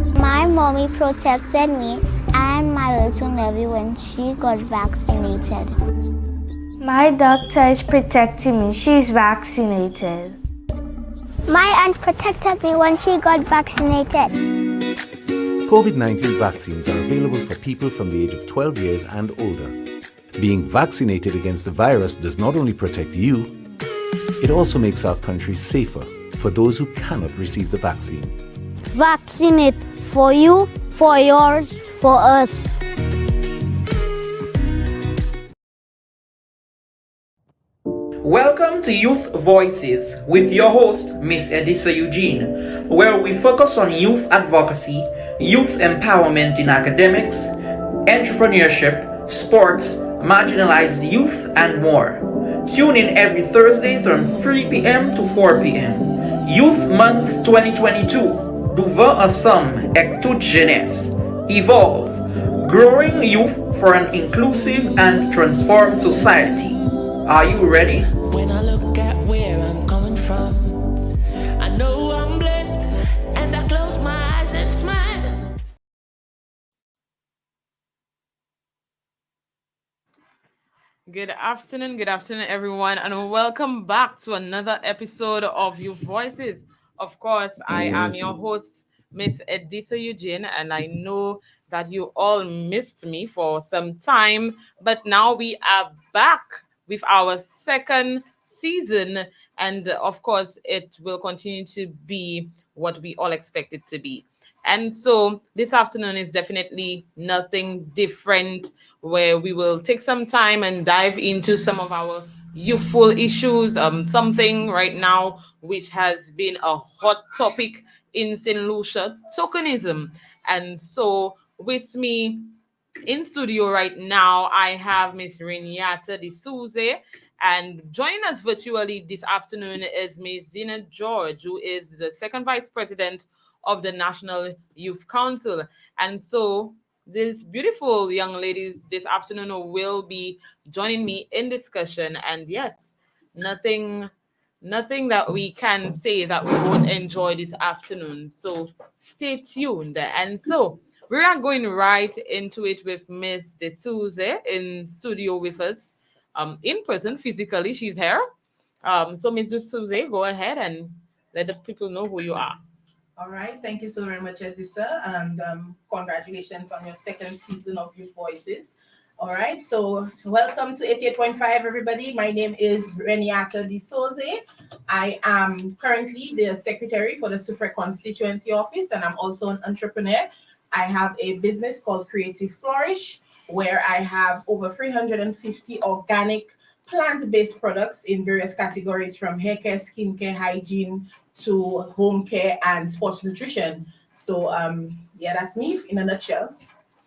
My mommy protected me and my little nephew when she got vaccinated. My doctor is protecting me. She's vaccinated. My aunt protected me when she got vaccinated. COVID-19 vaccines are available for people from the age of 12 years and older. Being vaccinated against the virus does not only protect you, it also makes our country safer for those who cannot receive the vaccine. Vaccinate for you, for yours, for us. Welcome to Youth Voices with your host, Miss Edisa Eugene, where we focus on youth advocacy, youth empowerment in academics, entrepreneurship, sports, marginalized youth, and more. Tune in every Thursday from 3 p.m. to 4 p.m. Youth Month 2022. Devant ensemble et toute jeunesse. Evolve. Growing youth for an inclusive and transformed society. Are you ready? When I look at where I'm coming from, I know I'm blessed, and I close my eyes and smile. Good afternoon, everyone, and welcome back to another episode of Youth Voices. Of course, I am your host, Miss Edisa Eugene, and I know that you all missed me for some time, but now we are back with our second season, and of course, it will continue to be what we all expect it to be. And so this afternoon is definitely nothing different, where we will take some time and dive into some of our youthful issues, something right now which has been a hot topic in St. Lucia, tokenism. And so with me in studio right now, I have Miss Renata D'Souza, and joining us virtually this afternoon is Miss Zina George, who is the second vice president of the National Youth Council. And so these beautiful young ladies this afternoon will be joining me in discussion. And yes, nothing that we can say that we won't enjoy this afternoon. So stay tuned. And so we are going right into it with Miss D'Souza in studio with us, in person, physically. She's here. So Miss D'Souza, go ahead and let the people know who you are. All right, thank you so very much, Edisa, and congratulations on your second season of Youth Voices. All right, so welcome to 88.5, everybody. My name is Renata D'Souza. I am currently the secretary for the Sufre Constituency Office, and I'm also an entrepreneur. I have a business called Creative Flourish, where I have over 350 organic plant-based products in various categories, from hair care, skincare, hygiene, to home care and sports nutrition. So yeah, that's me in a nutshell.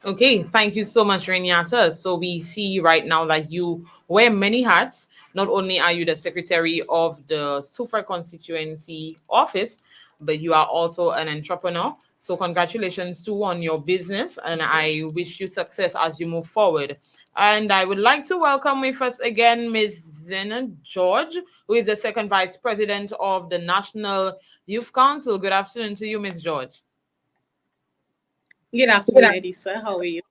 Okay, thank you so much, Renata. So we see right now that you wear many hats. Not only are you the secretary of the Sufra constituency office, but you are also an entrepreneur. So congratulations to on your business, and I wish you success as you move forward. And I would like to welcome with us again Ms. Zena George, who is the second vice president of the National Youth Council. Good afternoon to you, Ms. George. Good afternoon, Edisa. How are you?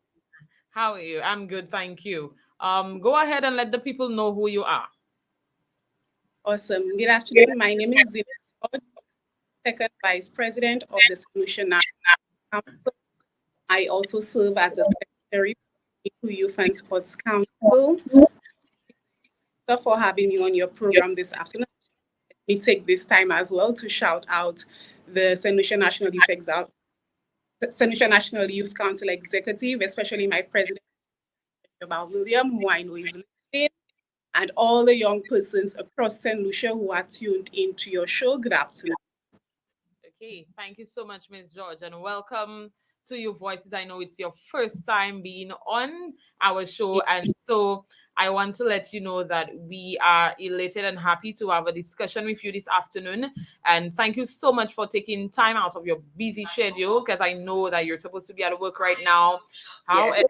How are you? I'm good, thank you. Go ahead and let the people know who you are. Awesome. Good afternoon. My name is Zina George, second vice president of the Solution National Council. I also serve as the secretary for Youth and Sports Council. Thank you for having me on your program this afternoon. Let me take this time as well to shout out the Solution National Youth Council executive, especially my president, William, who I know is listening, and all the young persons across St. Lucia who are tuned into your show. Good afternoon. Okay, thank you so much, Ms. George, and welcome to Your Voices. I know it's your first time being on our show, and so I want to let you know that we are elated and happy to have a discussion with you this afternoon. And thank you so much for taking time out of your busy schedule, because I know that you're supposed to be at work right now. However,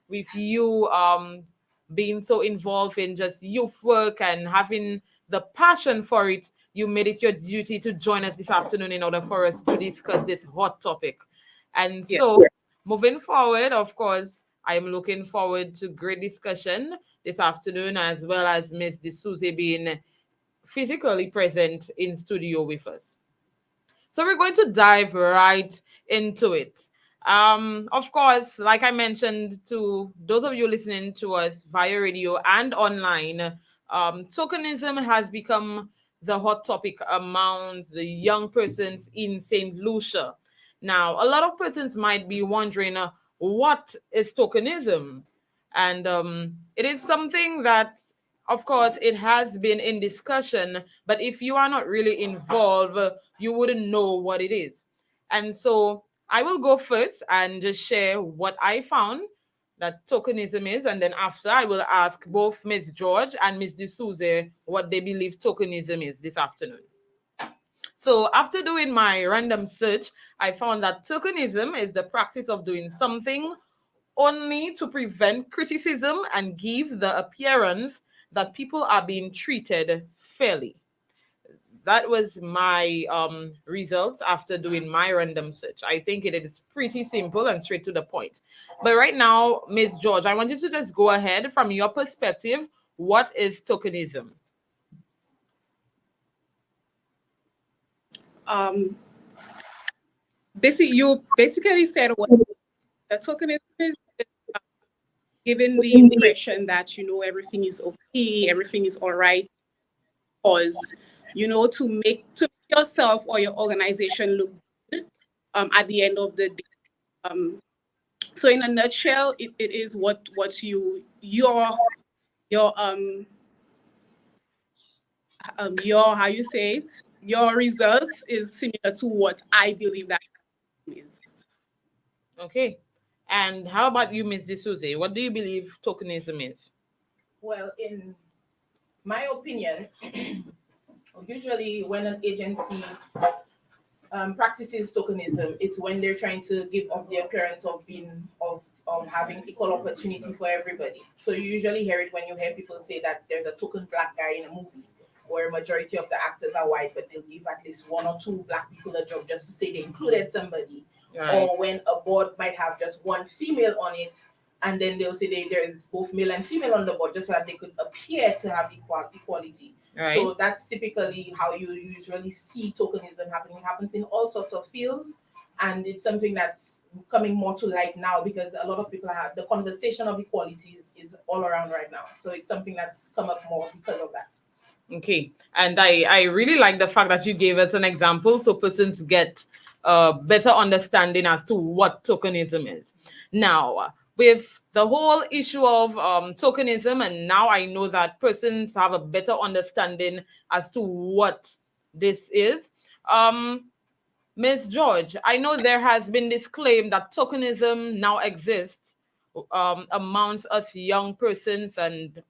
with you being so involved in just youth work and having the passion for it, you made it your duty to join us this afternoon in order for us to discuss this hot topic. And Yeah. so, moving forward, of course, I'm looking forward to great discussion this afternoon, as well as Miss D'Souza being physically present in studio with us. So we're going to dive right into it. Of course, like I mentioned to those of you listening to us via radio and online, tokenism has become the hot topic among the young persons in St. Lucia. Now, a lot of persons might be wondering, what is tokenism? And it is something that, of course, it has been in discussion, but if you are not really involved, you wouldn't know what it is. And so I will go first and just share what I found that tokenism is, and then after I will ask both Miss George and Miss D'Souza what they believe tokenism is this afternoon. So after doing my random search, I found that tokenism is the practice of doing something only to prevent criticism and give the appearance that people are being treated fairly. That was my results after doing my random search. I think it is pretty simple and straight to the point. But right now, Miss George, I want you to just go ahead from your perspective. What is tokenism? Um, you basically said what the tokenism is, giving the impression that everything is okay, everything is all right, because to make yourself or your organization look good at the end of the day. So in a nutshell, it is what your how you say it, your results is similar to what I believe that is. Okay. And how about you, Miss D'Souza? What do you believe tokenism is? Well, in my opinion, usually when an agency practices tokenism, it's when they're trying to give up the appearance of being of having equal opportunity for everybody. So you usually hear it when you hear people say that there's a token black guy in a movie, where majority of the actors are white, but they'll give at least one or two black people a job just to say they included somebody. Right. Or when a board might have just one female on it, and then they'll say there's both male and female on the board, just so that they could appear to have equality. Right. So that's typically how you usually see tokenism happening. It happens in all sorts of fields, and it's something that's coming more to light now because a lot of people have the conversation of equality is all around right now. So it's something that's come up more because of that. Okay. And I really like the fact that you gave us an example so persons get a better understanding as to what tokenism is. Now, with the whole issue of tokenism, and now I know that persons have a better understanding as to what this is. Ms. George, I know there has been this claim that tokenism now exists amongst us young persons and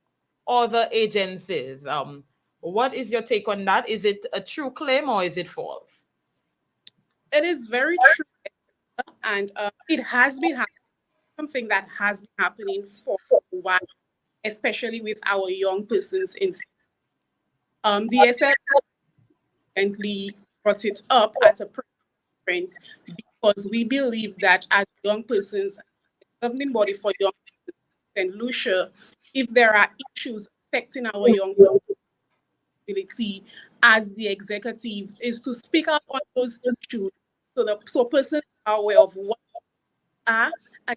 other agencies. What is your take on that? Is it a true claim or is it false? It is very true, and it has been something that has been happening for a while, especially with our young persons in the SL recently brought it up at a conference because we believe that as young persons, governing body for young and Lucia, if there are issues affecting our young ability as the executive, is to speak up on those issues so persons are aware of what are and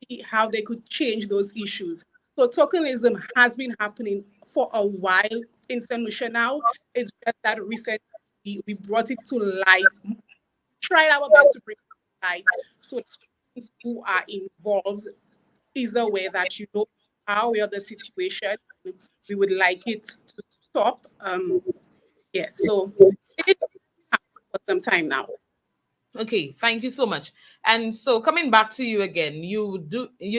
see how they could change those issues. So tokenism has been happening for a while in St. Lucia now. It's just that recently we brought it to light, tried our best to bring it to light so those who are involved is aware that how we are the situation. We would like it to stop. Yes, so it happened for some time now. Okay, thank you so much. And so coming back to you again, you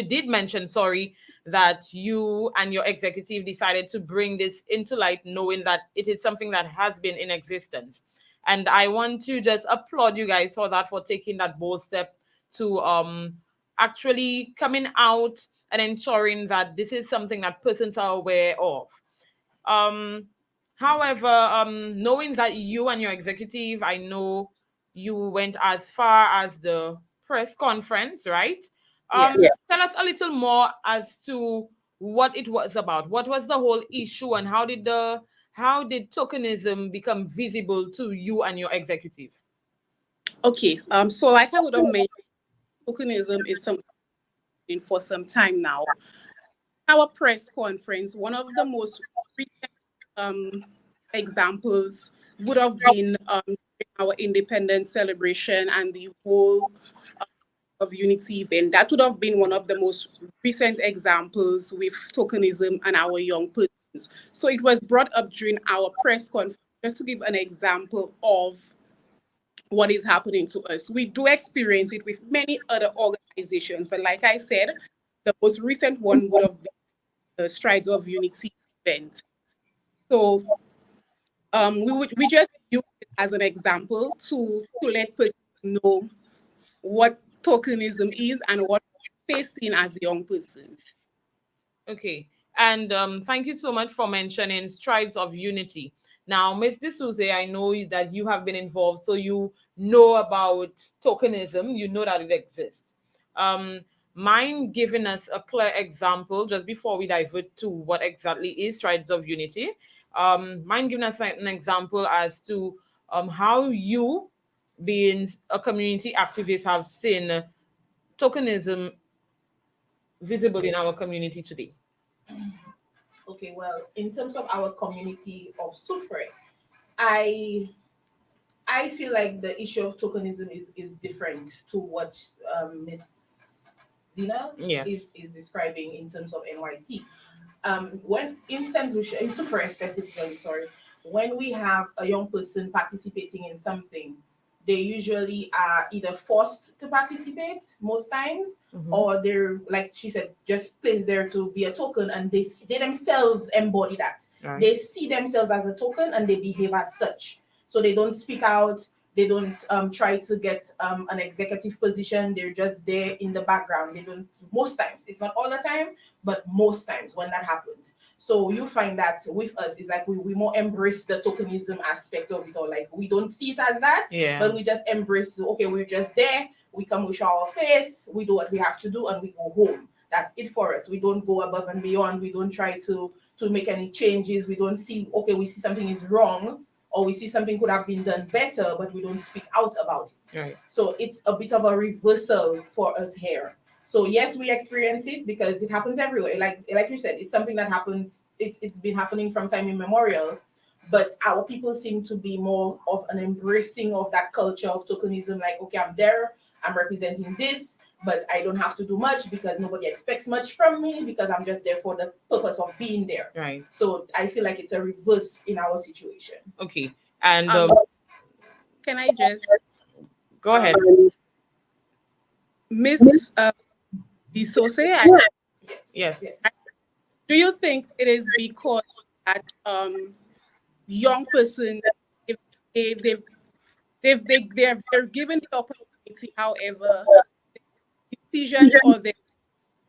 did mention, sorry, that you and your executive decided to bring this into light, knowing that it is something that has been in existence. And I want to just applaud you guys for that, for taking that bold step to actually coming out and ensuring that this is something that persons are aware of. Um, However, knowing that you and your executive, I know you went as far as the press conference, right? Yes. Tell us a little more as to what it was about. What was the whole issue, and how did tokenism become visible to you and your executive? Okay. So like I would have mentioned, tokenism is something for some time now. Our press conference, one of the most recent examples would have been our independence celebration and the whole of unity event. That would have been one of the most recent examples with tokenism and our young persons. So it was brought up during our press conference just to give an example of what is happening to us. We do experience it with many other organizations, but like I said, the most recent one would have been the Strides of Unity event. So we just use it as an example to let persons know what tokenism is and what we're facing as young persons. Okay. And thank you so much for mentioning Strides of Unity. Now, Ms. D'Souza, I know that you have been involved, so you know about tokenism, you know that it exists. Mind giving us a clear example just before we divert to what exactly is Strides of Unity? Mind giving us an example as to how you, being a community activist, have seen tokenism visible in our community today? Okay, well, in terms of our community of Sufre, I I feel like the issue of tokenism is different to what Miss Zina Yes. is describing in terms of NYC. When in St. Lucia, in Sufre specifically, sorry, when we have a young person participating in something, they usually are either forced to participate most times, or they're, like she said, just placed there to be a token, and they themselves embody that. Right. They see themselves as a token and they behave as such. So they don't speak out. They don't try to get an executive position. They're just there in the background. They don't, most times, it's not all the time, but most times when that happens. So you find that with us, it's like we more embrace the tokenism aspect of it all. Like we don't see it as that, Yeah. but we just embrace, okay, we're just there. We come, we show our face, we do what we have to do, and we go home. That's it for us. We don't go above and beyond. We don't try to make any changes. We don't see, okay, we see something is wrong, or we see something could have been done better, but we don't speak out about it. Right. So it's a bit of a reversal for us here. So yes, we experience it because it happens everywhere. Like you said, it's something that happens. It's been happening from time immemorial, but our people seem to be more of an embracing of that culture of tokenism. Like, okay, I'm there, I'm representing this, but I don't have to do much because nobody expects much from me because I'm just there for the purpose of being there. Right. So I feel like it's a reverse in our situation. Okay. And Can I just go ahead. Miss D'Souza, Yes. do you think it is because that young person, if they're given the opportunity, however, decisions for them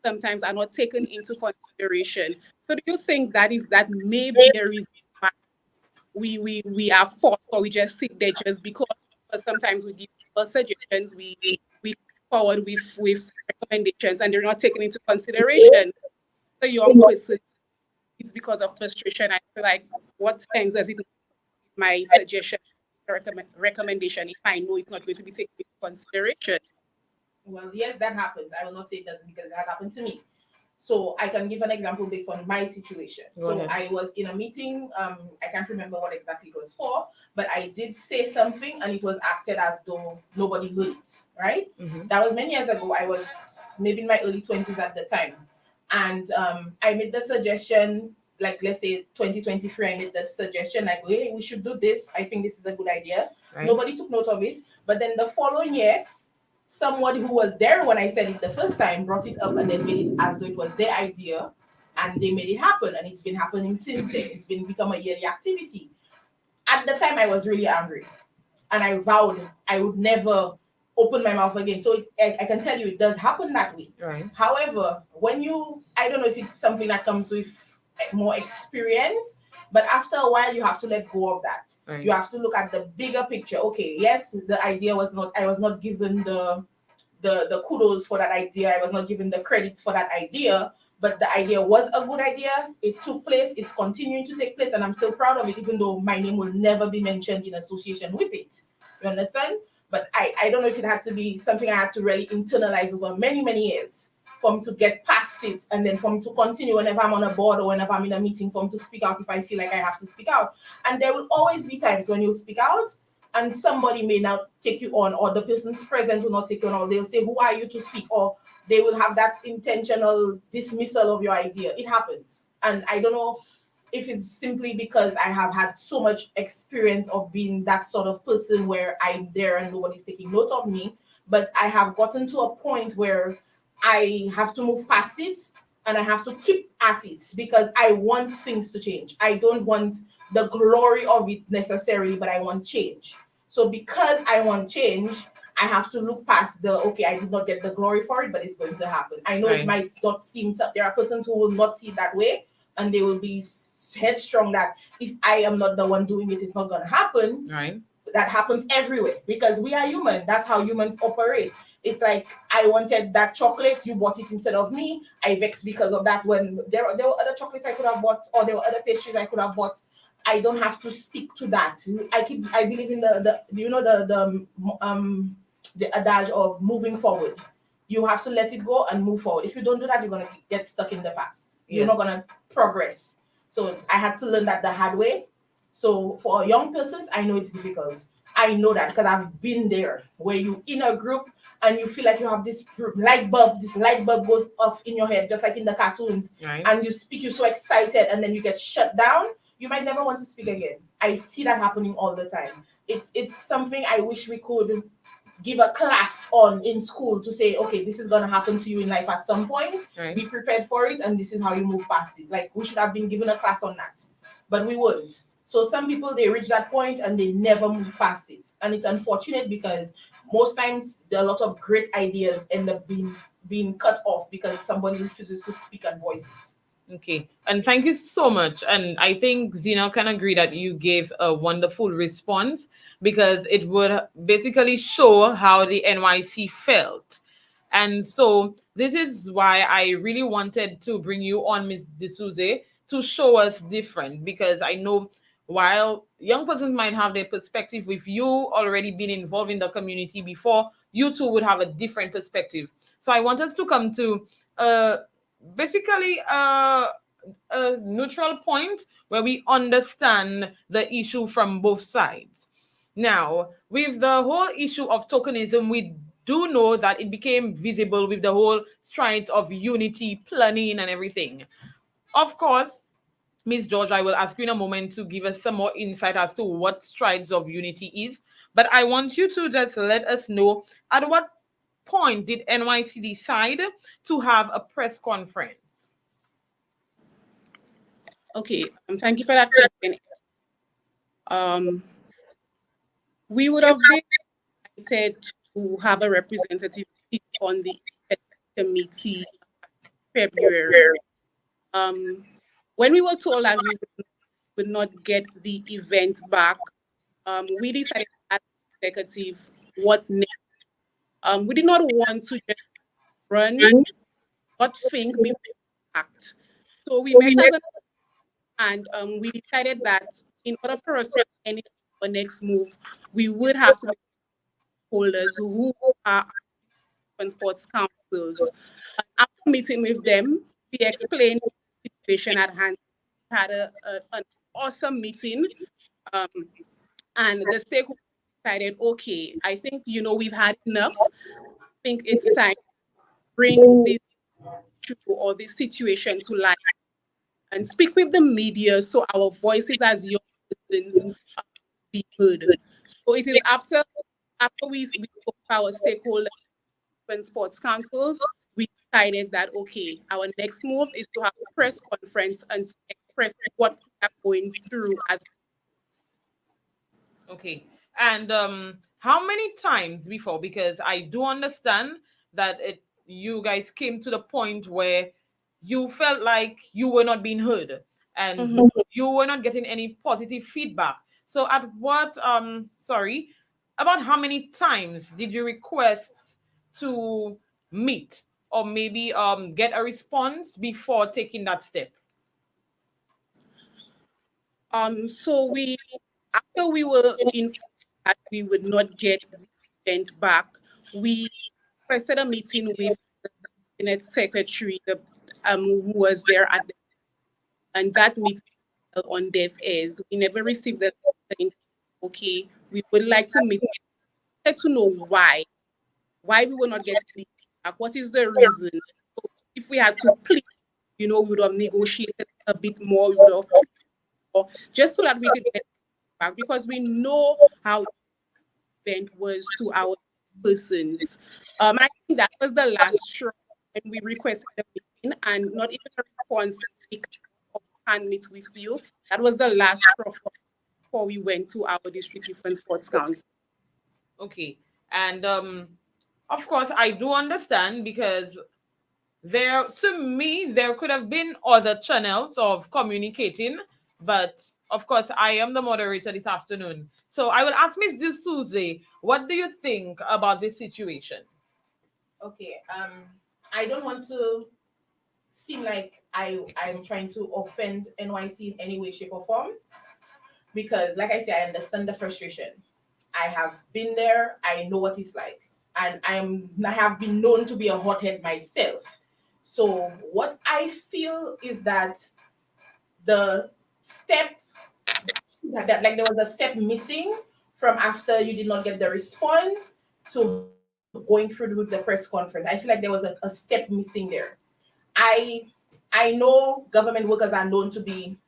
sometimes are not taken into consideration? So do you think that maybe the reason why we are forced, or we just sit there just because sometimes we give suggestions, we forward with recommendations, and they're not taken into consideration? The young person, it's because of frustration. I feel like, what sense does it make my suggestion, recommendation, if I know it's not going to be taken into consideration? Well, yes, that happens. I will not say it doesn't because that happened to me. So I can give an example based on my situation. Go ahead. I was in a meeting. I can't remember what exactly it was for, but I did say something and it was acted as though nobody heard it, right? That was many years ago. I was maybe in my early 20s at the time. And I made the suggestion, like let's say 2023, I made the suggestion like, hey, we should do this. I think this is a good idea. Right. Nobody took note of it. But then the following year, someone who was there when I said it the first time brought it up and then made it as though it was their idea, and they made it happen, and it's been happening since then. It's become a yearly activity. At the time, I was really angry, and I vowed I would never open my mouth again. So I can tell you, it does happen that way. Right. However, I don't know if it's something that comes with more experience, but after a while, you have to let go of that. Right. You have to look at the bigger picture. Okay, yes, the idea was not, I was not given the kudos for that idea. I was not given the credit for that idea, but the idea was a good idea. It took place. It's continuing to take place, and I'm still proud of it, even though my name will never be mentioned in association with it. You understand? But I don't know if it had to be something I had to really internalize over many, many years for me to get past it, and then for me to continue whenever I'm on a board or whenever I'm in a meeting, for me to speak out if I feel like I have to speak out. And there will always be times when you speak out and somebody may not take you on, or the person's present will not take you on, or they'll say, who are you to speak? Or they will have that intentional dismissal of your idea. It happens. And I don't know if it's simply because I have had so much experience of being that sort of person where I'm there and nobody's taking note of me, but I have gotten to a point where I have to move past it and I have to keep at it because I want things to change. I don't want the glory of it necessarily, but I want change. So because I want change, I have to look past the, okay, I did not get the glory for it, but it's going to happen. I know Right. it might not seem to, there are persons who will not see it that way, and they will be headstrong that if I am not the one doing it, it's not going to happen. Right. That happens everywhere because we are human. That's how humans operate. It's like I wanted that chocolate, you bought it instead of me. I vexed because of that. When there were other chocolates I could have bought, or there were other pastries I could have bought. I don't have to stick to that. I believe in the adage of moving forward. You have to let it go and move forward. If you don't do that, you're gonna get stuck in the past. You're not gonna progress. So I had to learn that the hard way. So for young persons, I know it's difficult. I know that because I've been there where you in a group and you feel like you have this light bulb goes off in your head, just like in the cartoons. Right. And you speak, you're so excited, and then you get shut down. You might never want to speak again. I see that happening all the time. It's something I wish we could give a class on in school to say, okay, this is going to happen to you in life at some point. Right. Be prepared for it, and this is how you move past it. Like, we should have been given a class on that, but we wouldn't. So some people, they reach that point and they never move past it, and it's unfortunate because most times a lot of great ideas end up being cut off because somebody refuses to speak and voice it. Okay, and thank you so much. And I think Zena can agree that you gave a wonderful response because it would basically show how the NYC felt. And so this is why I really wanted to bring you on, Ms. D'Souza, to show us different, because I know while young persons might have their perspective, with you already been involved in the community before, you too would have a different perspective. So I want us to come to basically a neutral point where we understand the issue from both sides. Now, with the whole issue of tokenism, we do know that it became visible with the whole strides of unity, planning, and everything. Of course, Ms. George, I will ask you in a moment to give us some more insight as to what strides of unity is. But I want you to just let us know at what point did NYC decide to have a press conference? Okay, thank you for that question. We would have been excited to have a representative speak on the committee in February. When we were told that we would not get the event back, we decided as executive what next. We did not want to just run, but think before act. So we met as and we decided that in order for us to any our next move, we would have to make holders who are sports councils. After meeting with them, we explained the situation at hand. We had an awesome meeting, and the stakeholders decided, okay, I think we've had enough. I think it's time to bring this issue or this situation to light and speak with the media so our voices as young persons be heard. So it is after we spoke to our stakeholders and sports councils, we decided that, okay, our next move is to have a press conference and to express what we are going through as. Okay. And how many times before? Because I do understand that you guys came to the point where you felt like you were not being heard and you were not getting any positive feedback. So about how many times did you request to meet or maybe get a response before taking that step? So after we were informed that we would not get the event back, we requested a meeting with the cabinet secretary, who was there and that meeting fell on deaf ears. We never received the saying, okay, we would like to meet. We wanted to know why we were not getting the feedback. What is the reason? So if we had to plead, we would have negotiated a bit more. We would have, just so that we could get back, because we know how the event was to our persons. I think that was the last straw when we requested a meeting and not even a response to speak or can meet with you. That was the last straw before we went to our district youth and sports council. Okay. And of course, I do understand, because to me, there could have been other channels of communicating, but of course, I am the moderator this afternoon. So I will ask Ms. D'Souza, what do you think about this situation? Okay. I don't want to seem like I'm trying to offend NYC in any way, shape, or form, because, like I said, I understand the frustration. I have been there. I know what it's like, and I have been known to be a hothead myself. So what I feel is that the step that like there was a step missing from after you did not get the response to going through with the press conference. I feel like there was a step missing there. I know government workers are known to be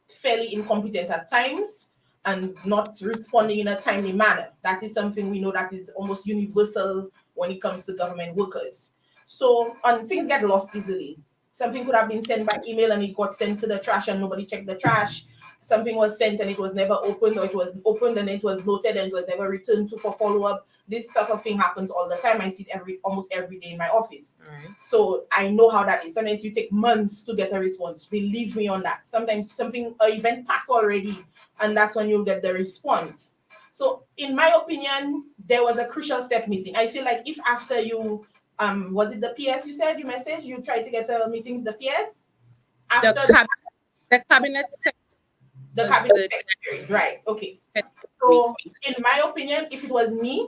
fairly incompetent at times and not responding in a timely manner. That is something we know that is almost universal when it comes to government workers. So things get lost easily. Something could have been sent by email and it got sent to the trash and nobody checked the trash. Something was sent and it was never opened, or it was opened and it was noted and it was never returned to for follow-up. This type of thing happens all the time. I see it almost every day in my office. Right. So I know how that is. Sometimes you take months to get a response. Believe me on that. Sometimes an event passed already, and that's when you'll get the response. So in my opinion, there was a crucial step missing. I feel like if after you was it the PS you said you messaged, you tried to get a meeting with the PS? After the cabinet secretary. The cabinet secretary, right? Okay. So in my opinion, if it was me,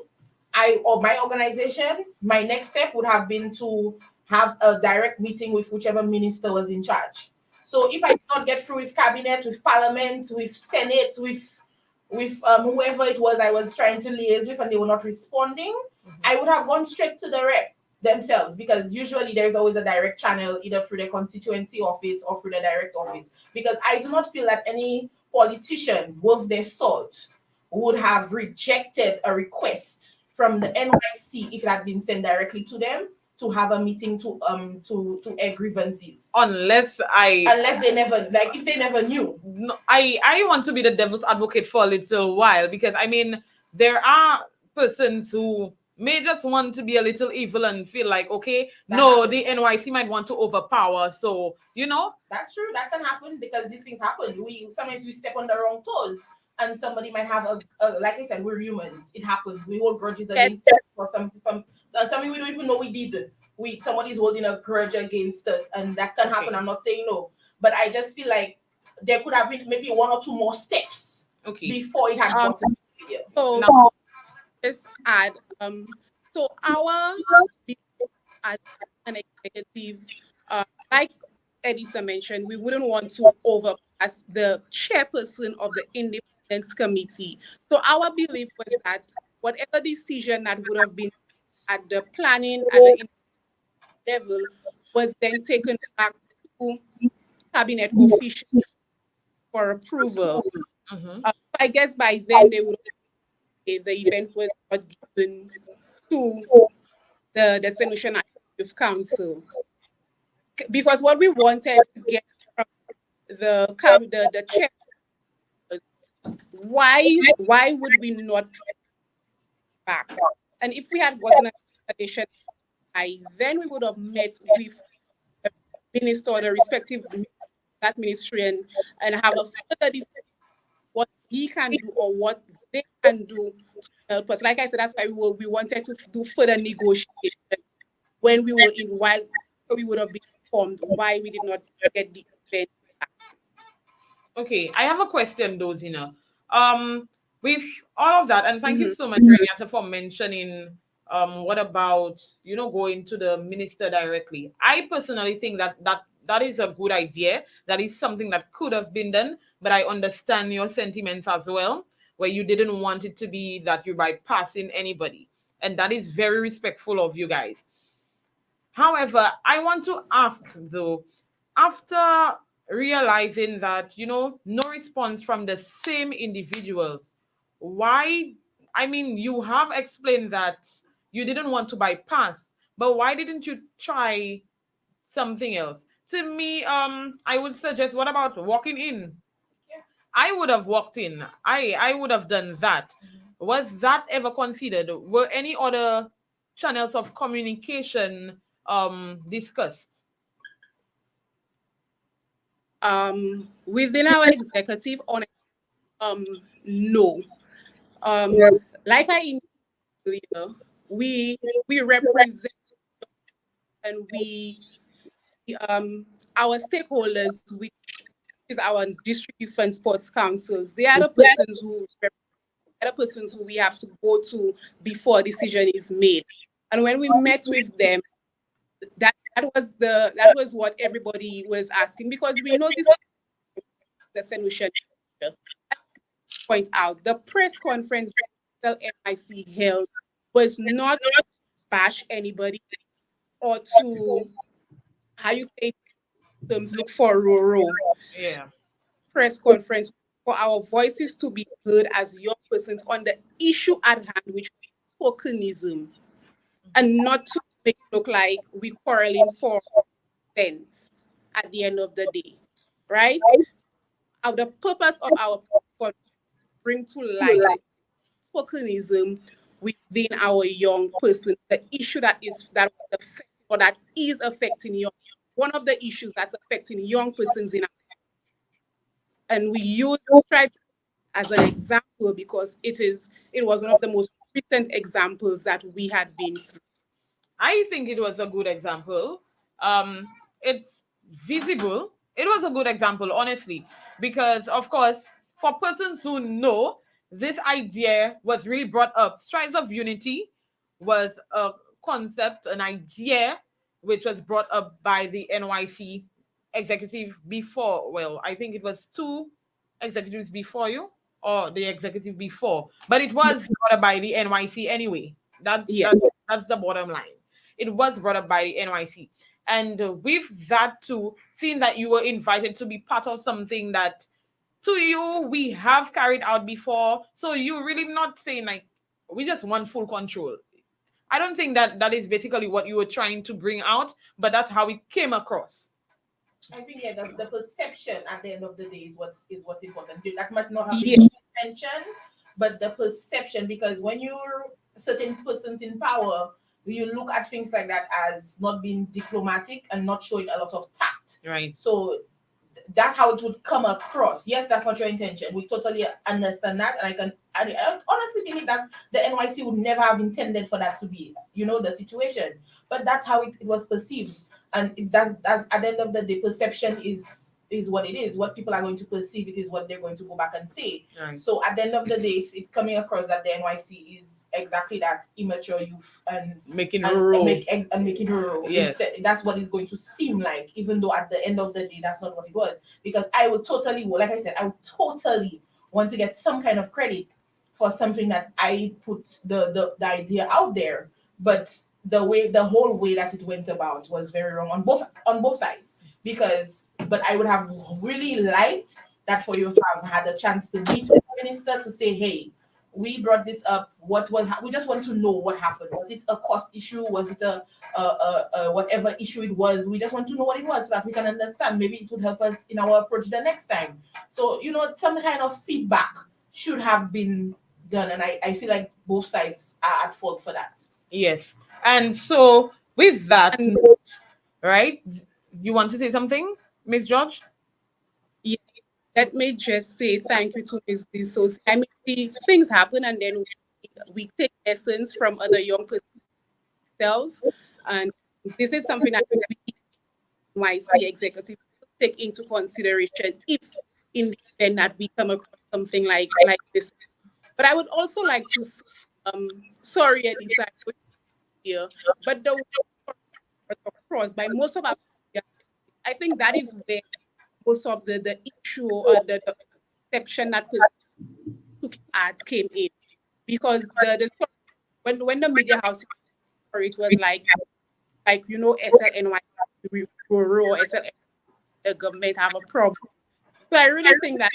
or my organization, my next step would have been to have a direct meeting with whichever minister was in charge. So if I did not get through with cabinet, with parliament, with senate, with whoever it was I was trying to liaise with, and they were not responding, I would have gone straight to the rep themselves, because usually there's always a direct channel either through the constituency office or through the direct office, because I do not feel that any politician worth their salt would have rejected a request from the NYC if it had been sent directly to them to have a meeting to air grievances, unless they never, like, if they never knew. No, I want to be the devil's advocate for a little while, because I mean, there are persons who may just want to be a little evil and feel like, okay, the NYC might want to overpower. So, That's true. That can happen, because these things happen. Sometimes we step on the wrong toes and somebody might have like I said, we're humans. It happens. We hold grudges against us for something we don't even know we did. Somebody's holding a grudge against us, and that can happen. I'm not saying no, but I just feel like there could have been maybe one or two more steps before it had gotten here. So now, just add, so our as an executive, like Edisa mentioned, we wouldn't want to overpass the chairperson of the independence committee. So our belief was that whatever decision that would have been at the planning at the level was then taken back to cabinet officials for approval. I guess by then they would have, the event was not given to the Solution Youth Council, because what we wanted to get from the chair was why would we not back? And if we had gotten an explanation, then we would have met with the minister or the respective that ministry and have a further discussion what we can do or what they can do to help us. Like I said, that's why we wanted to do further negotiation when we were in while we would have been informed why we did not get the event. Okay, I have a question though, Zina. With all of that, and thank you Mhm. so much, Renata, for mentioning what about going to the minister directly. I personally think that is a good idea. That is something that could have been done, but I understand your sentiments as well, where you didn't want it to be that you're bypassing anybody. And that is very respectful of you guys. However, I want to ask though, after realizing that, no response from the same individuals, why? I mean, you have explained that you didn't want to bypass, but why didn't you try something else? To me, I would suggest, what about walking in? I would have walked in. I would have done that. Was that ever considered? Were any other channels of communication discussed? Within our executive, no. Like I indicated earlier, we represent and our stakeholders, which is our district youth and sports councils. They are the persons who we have to go to before a decision is made. And when we met with them, that was what everybody was asking, because we know this that solution. Point out the press conference that NIC held was not to bash anybody or to, how you say terms, look for rural. Yeah. Press conference for our voices to be heard as young persons on the issue at hand, which is tokenism, and not to make it look like we're quarreling for events at the end of the day, right? The purpose of our conference is to bring to light tokenism within our young persons, the issue that is affecting young, one of the issues that's affecting young persons in our, and we use tribe as an example because it was one of the most recent examples that we had been through. I think it was a good example. It's visible. It was a good example, honestly, because of course, for persons who know, this idea was really brought up. Strides of Unity was a concept, an idea, which was brought up by the NYC executive before. Well, I think it was two executives before you, or the executive before, but it was brought up by the NYC anyway. That's the bottom line. It was brought up by the NYC. And with that too, seeing that you were invited to be part of something that to you we have carried out before, so you really not saying like we just want full control. I don't think that is basically what you were trying to bring out, but that's how it came across. I think the perception at the end of the day is what's important. That might not have Yeah. been the intention, but the perception, because when you're certain persons in power, you look at things like that as not being diplomatic and not showing a lot of tact. Right. So that's how it would come across. Yes, that's not your intention. We totally understand that, and I honestly believe that the NYC would never have intended for that to be, the situation. But that's how it was perceived, and that's at the end of the day, perception is what it is. What people are going to perceive, it is what they're going to go back and say. Right. So at the end of the day, it's coming across that the NYC is exactly that, immature youth and Making rural. making rural. Yes. That's what it's going to seem like, even though at the end of the day, that's not what it was. Because I would totally, like I said, I would totally want to get some kind of credit for something that I put the idea out there, but the whole way that it went about was very wrong on both sides. But I would have really liked that for you to have had a chance to meet with the minister to say, hey, we brought this up. We just want to know what happened. Was it a cost issue? Was it a whatever issue it was? We just want to know what it was so that we can understand. Maybe it would help us in our approach the next time. So, some kind of feedback should have been done. And I feel like both sides are at fault for that. Yes. And so with that note, right? You want to say something, Miss George? Yeah, let me just say thank you to Ms. Disos. I mean, things happen, and then we take lessons from other young persons themselves, and this is something that we NYC executives take into consideration if in the event that we come across something like this. But I would also like to, sorry, Edisa, here, but the crossed by most of our, I think that is where most of the issue or the perception that arts came in, because the when the media house, it was like SLNY or SLN, the government have a problem. So I really think that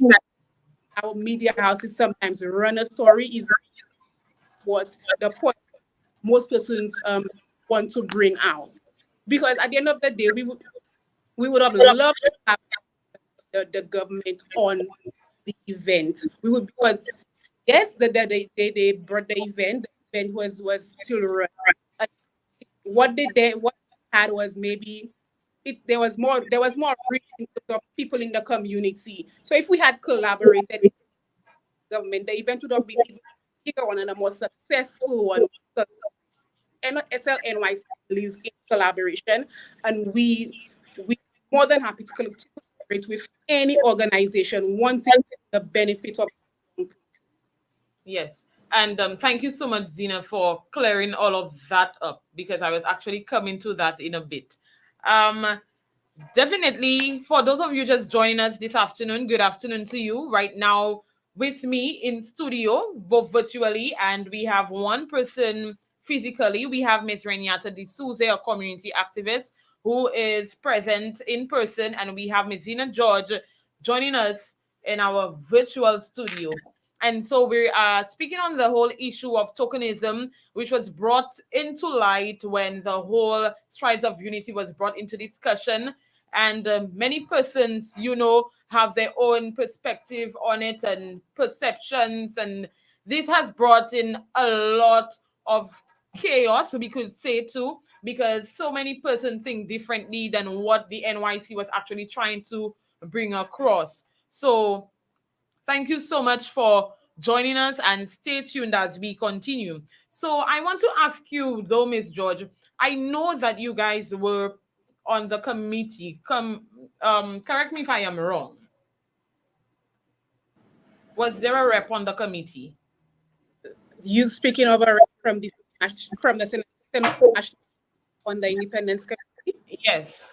our media houses sometimes run a story is what the point most persons want to bring out, because at the end of the day we would have loved to have the government on the event. We would, because yes, they brought the event. The event was still run. What they had was maybe there was more reach in terms of people in the community. So if we had collaborated with the government, the event would have been even bigger one and a more successful one. And SLNY believes in collaboration, and we more than happy to collaborate with any organization wanting the benefit of. Yes. And thank you so much, Zina, for clearing all of that up, because I was actually coming to that in a bit. Definitely, for those of you just joining us this afternoon, good afternoon to you. Right now, with me in studio, both virtually, and we have one person physically. We have Miss Renata D'Souza, a community activist who is present in person, and we have Miss Zina George joining us in our virtual studio. And so we are speaking on the whole issue of tokenism, which was brought into light when the whole Strides of Unity was brought into discussion. And many persons, have their own perspective on it and perceptions. And this has brought in a lot of chaos, we could say too, because so many persons think differently than what the NYC was actually trying to bring across. So thank you so much for joining us, and stay tuned as we continue. So I want to ask you though, Miss George, I know that you guys were on the committee. Correct me if I am wrong. Was there a rep on the committee? You speaking of a rep from the Senate on the Independence Committee? Yes.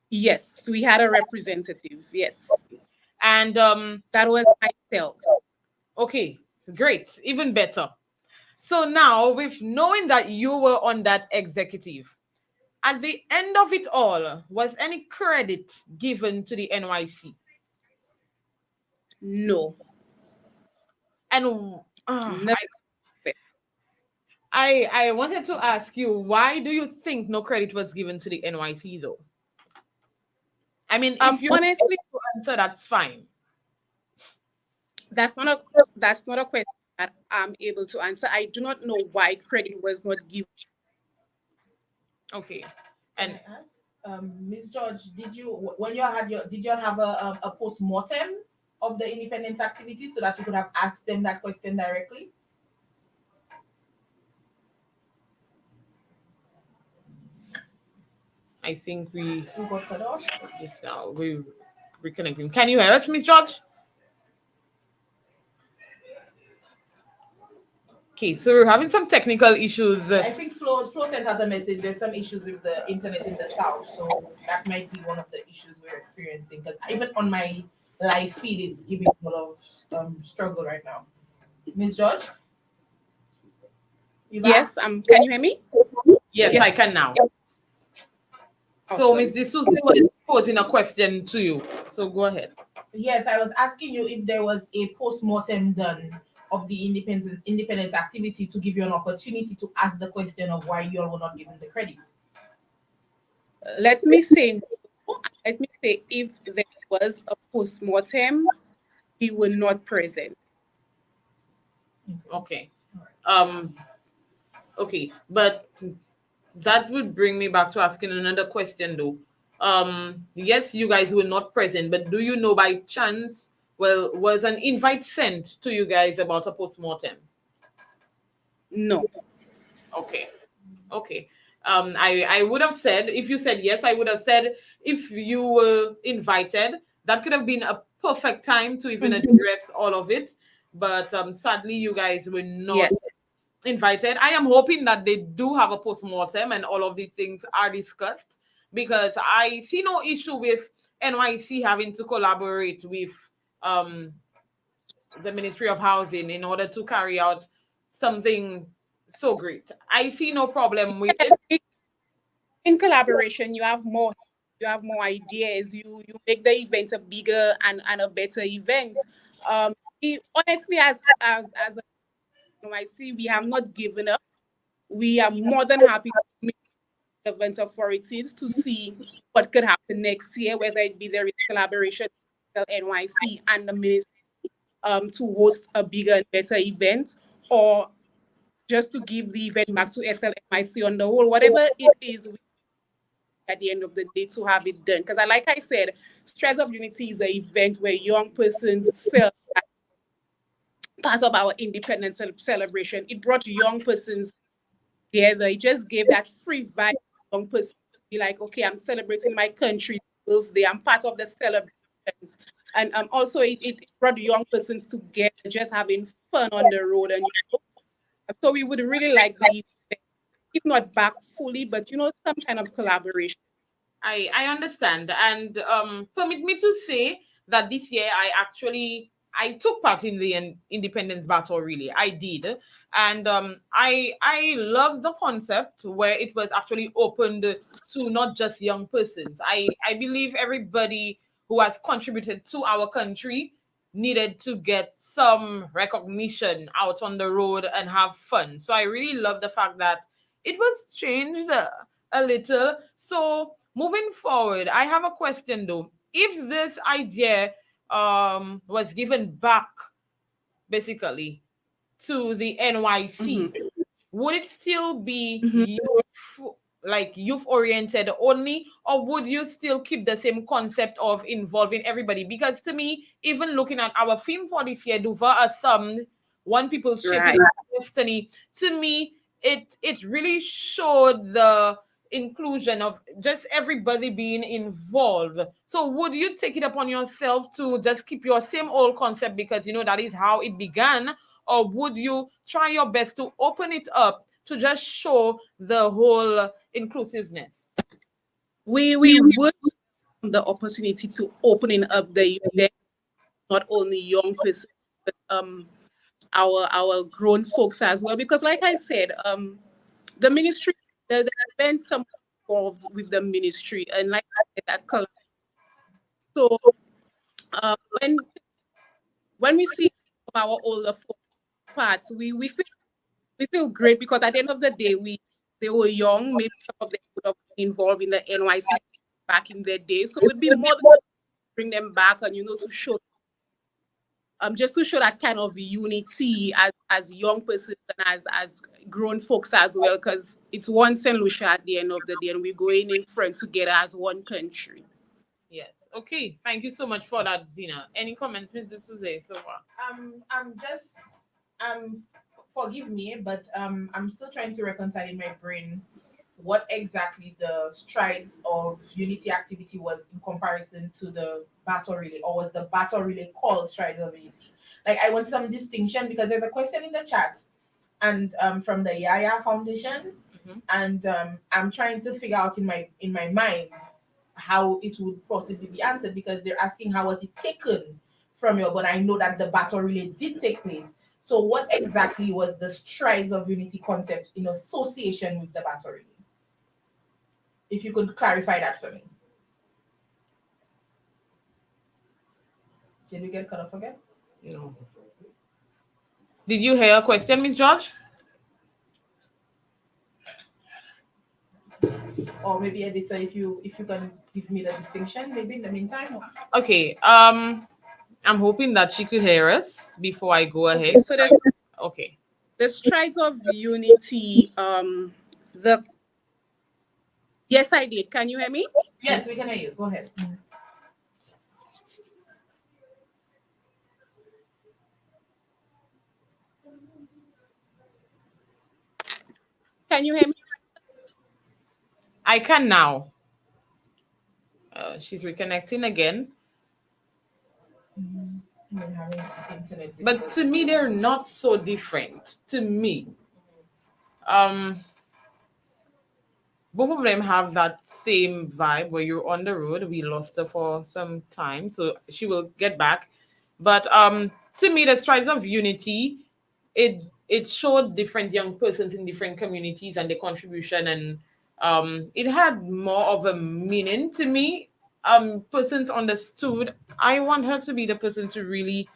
Yes, we had a representative. Yes. And that was myself. Okay, great, even better. So now, with knowing that you were on that executive, at the end of it all, was any credit given to the NYC? No. And I wanted to ask you, why do you think no credit was given to the NYC though? I mean, if you honestly answer, that's fine. That's not a question that I'm able to answer. I do not know why credit was not given. Okay. And Ms. George, did you have a post-mortem of the independence activities so that you could have asked them that question directly? I think we got cut off. Yes, now we're reconnecting. Can you hear us, Miss George? Okay, so we're having some technical issues. I think Flo sent out a message. There's some issues with the internet in the south, so that might be one of the issues we're experiencing. Because even on my live feed, it's giving a lot of struggle right now. Miss George, yes. Can you hear me? Yes, I can now. Awesome. So Ms. D'Souza was posing a question to you. So go ahead. Yes, I was asking you if there was a post-mortem done of the independence activity to give you an opportunity to ask the question of why you all were not given the credit. Let me say if there was a post-mortem, we were not present. Okay. Okay, but that would bring me back to asking another question though. Yes, you guys were not present, but do you know by chance, was an invite sent to you guys about a post-mortem? No. Okay. I would have said, if you said yes, I would have said if you were invited, that could have been a perfect time to even address all of it. But sadly, you guys were not Yes. invited. I am hoping that they do have a post-mortem and all of these things are discussed, because I see no issue with NYC having to collaborate with um, the Ministry of Housing in order to carry out something so great. I see no problem with it. In collaboration, you have more ideas. You make the event a bigger and a better event. Honestly, as I see, we have not given up. We are more than happy to meet relevant authorities to see what could happen next year, whether it be there is collaboration with NYC and the ministry to host a bigger and better event, or just to give the event back to SLMIC on the whole. Whatever it is, at the end of the day, to have it done. Because like I said, Strides of Unity is an event where young persons felt that part of our independence celebration. It brought young persons together. It just gave that free vibe to young persons to be like, okay, I'm celebrating my country's birthday. I'm part of the celebrations. And also it brought young persons together, just having fun on the road. And so we would really like the event, if not back fully, but some kind of collaboration. I understand, and permit me to say that this year I took part in the independence battle. Really, I did, and I love the concept where it was actually opened to not just young persons. I believe everybody who has contributed to our country needed to get some recognition out on the road and have fun. So I really love the fact that it was changed a little. So moving forward, I have a question though. If this idea was given back basically to the NYC, would it still be youth oriented only, or would you still keep the same concept of involving everybody? Because to me, even looking at our theme for this year, Duva Assam, one people shaping destiny, to me, it really showed the inclusion of just everybody being involved. So would you take it upon yourself to just keep your same old concept because that is how it began, or would you try your best to open it up to just show the whole inclusiveness? We would have the opportunity to opening up the event, not only young persons, but our grown folks as well. Because like I said, the ministry, the event some involved with the ministry, and like I said, that color. So uh, when we see our older folks parts, we feel great, because at the end of the day, they were young. Maybe some of them would have been involved in the NYC back in their day. So it would be more than bring them back and to show just to show that kind of unity as young persons and as grown folks as well, because it's one St. Lucia at the end of the day, and we're going in front together as one country. Yes. Okay. Thank you so much for that, Zina. Any comments, Mr. Suze, so far? I'm just forgive me, but I'm still trying to reconcile in my brain what exactly the strides of unity activity was in comparison to the battle relay, or was the battle relay called strides of unity? Like, I want some distinction, because there's a question in the chat and from the Yaya Foundation, and I'm trying to figure out in my mind how it would possibly be answered, because they're asking how was it taken from you, but I know that the battle relay did take place. So what exactly was the strides of unity concept in association with the battle relay? If you could clarify that for me. Did we get cut off again? No. Did you hear a question, Miss George? Or maybe Edisa, if you can give me the distinction, maybe in the meantime. Okay. I'm hoping that she could hear us before I go ahead. Okay, so okay. The strides of unity, yes, I did. Can you hear me? Yes, we can hear you. Go ahead. Can you hear me? I can now. She's reconnecting again. We're having internet But to difficulties. me, they're not so different. To me, um, both of them have that same vibe where you're on the road. We lost her for some time, so she will get back. But to me, the strides of unity, it showed different young persons in different communities and the contribution, and it had more of a meaning to me. Persons understood. I want her to be the person to really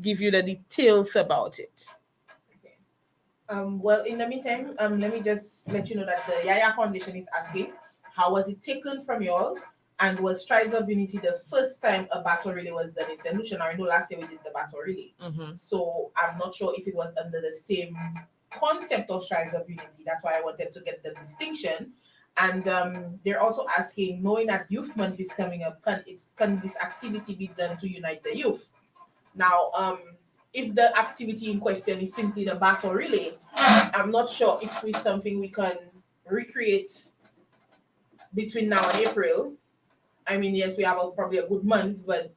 give you the details about it. Okay. Well, in the meantime, let me just let you know that the Yaya Foundation is asking, how was it taken from y'all? And was Strides of Unity the first time a battle relay was done in St. Lucia? Now, I know last year we did the battle relay. So I'm not sure if it was under the same concept of Strides of Unity. That's why I wanted to get the distinction. And they're also asking, knowing that Youth Month is coming up, can this activity be done to unite the youth? Now, if the activity in question is simply the battle relay, I'm not sure if it's something we can recreate between now and April. I mean, yes, we have probably a good month, but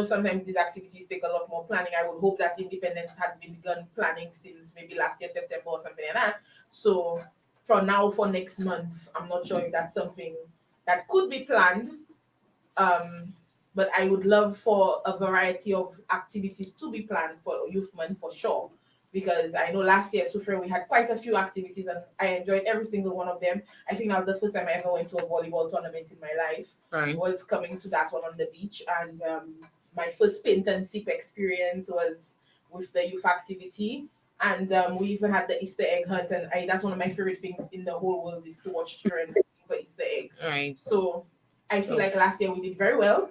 sometimes these activities take a lot more planning. I would hope that Independence had been begun planning since maybe last year, September or something like that. So for now, for next month, I'm not sure if that's something that could be planned. But I would love for a variety of activities to be planned for Youth Month for sure. Because I know last year, Sufre, we had quite a few activities and I enjoyed every single one of them. I think that was the first time I ever went to a volleyball tournament in my life. Right. Was coming to that one on the beach. And my first paint and sip experience was with the youth activity. And we even had the Easter egg hunt. And that's one of my favorite things in the whole world is to watch children for Easter eggs. Right. So I feel like last year we did very well,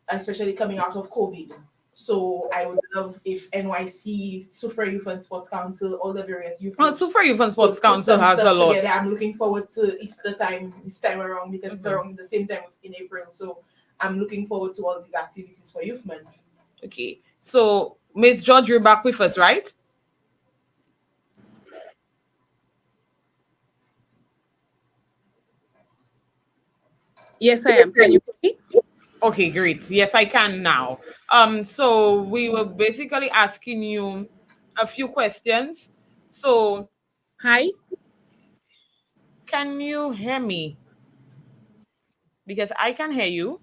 especially coming out of COVID. So I would love if NYC, Sufra Youth and Sports Council, all the various youth Well, groups Sufra Youth and Sports would put Council some has a stuff lot. together. I'm looking forward to Easter time this time around because it's around the same time in April. So I'm looking forward to all these activities for Youth Month. Okay. So, Miss George, you're back with us, right? Yes, I am. Can you hear me? Okay, great. Yes, I can now. So we were basically asking you a few questions. So, Hi. can you hear me? Because I can hear you.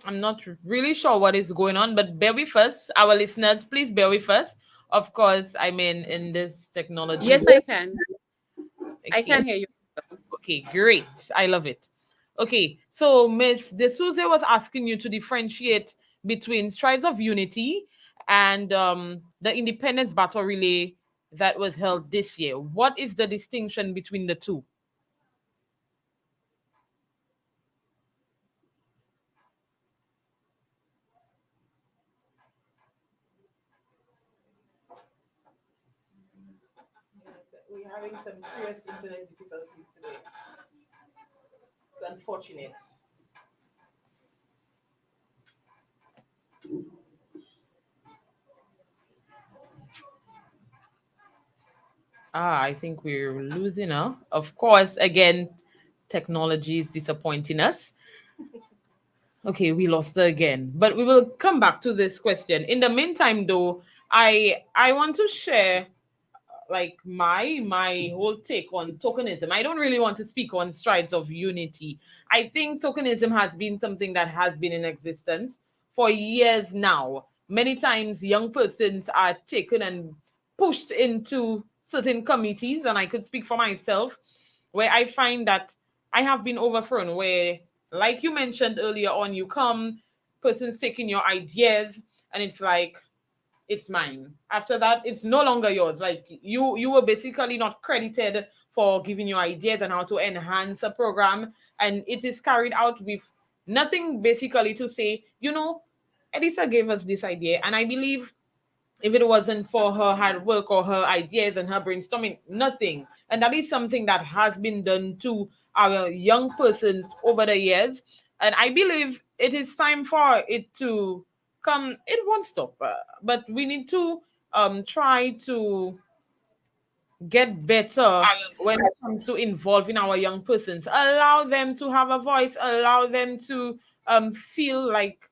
I'm not really sure what is going on, but bear with us. Our listeners, please bear with us. Of course, I mean, in this technology. Yes, I can. I Okay. can hear you. Okay, great. I love it. Okay, so Miss D'Souza was asking you to differentiate between Strides of Unity and the Independence Battle Relay that was held this year. What is the distinction between the two? We're having some serious internet difficulties today. It's unfortunate. I think we're losing her. Of course, again, technology is disappointing us. Okay, we lost her again. But we will come back to this question. In the meantime, though, I want to share like my whole take on tokenism. I don't really want to speak on strides of unity. I think tokenism has been something that has been in existence for years now. Many times young persons are taken and pushed into certain committees, and I could speak for myself, where I find that I have been overthrown, where, like you mentioned earlier on, you come, persons taking your ideas, and it's like, it's mine. After that, it's no longer yours. Like you were basically not credited for giving your ideas and how to enhance a program, and it is carried out with nothing basically to say, Edisa gave us this idea, and I believe if it wasn't for her hard work or her ideas and her brainstorming, nothing. And that is something that has been done to our young persons over the years. And I believe it is time for it to come. It won't stop, but we need to try to get better when it comes to involving our young persons. Allow them to have a voice, allow them to feel like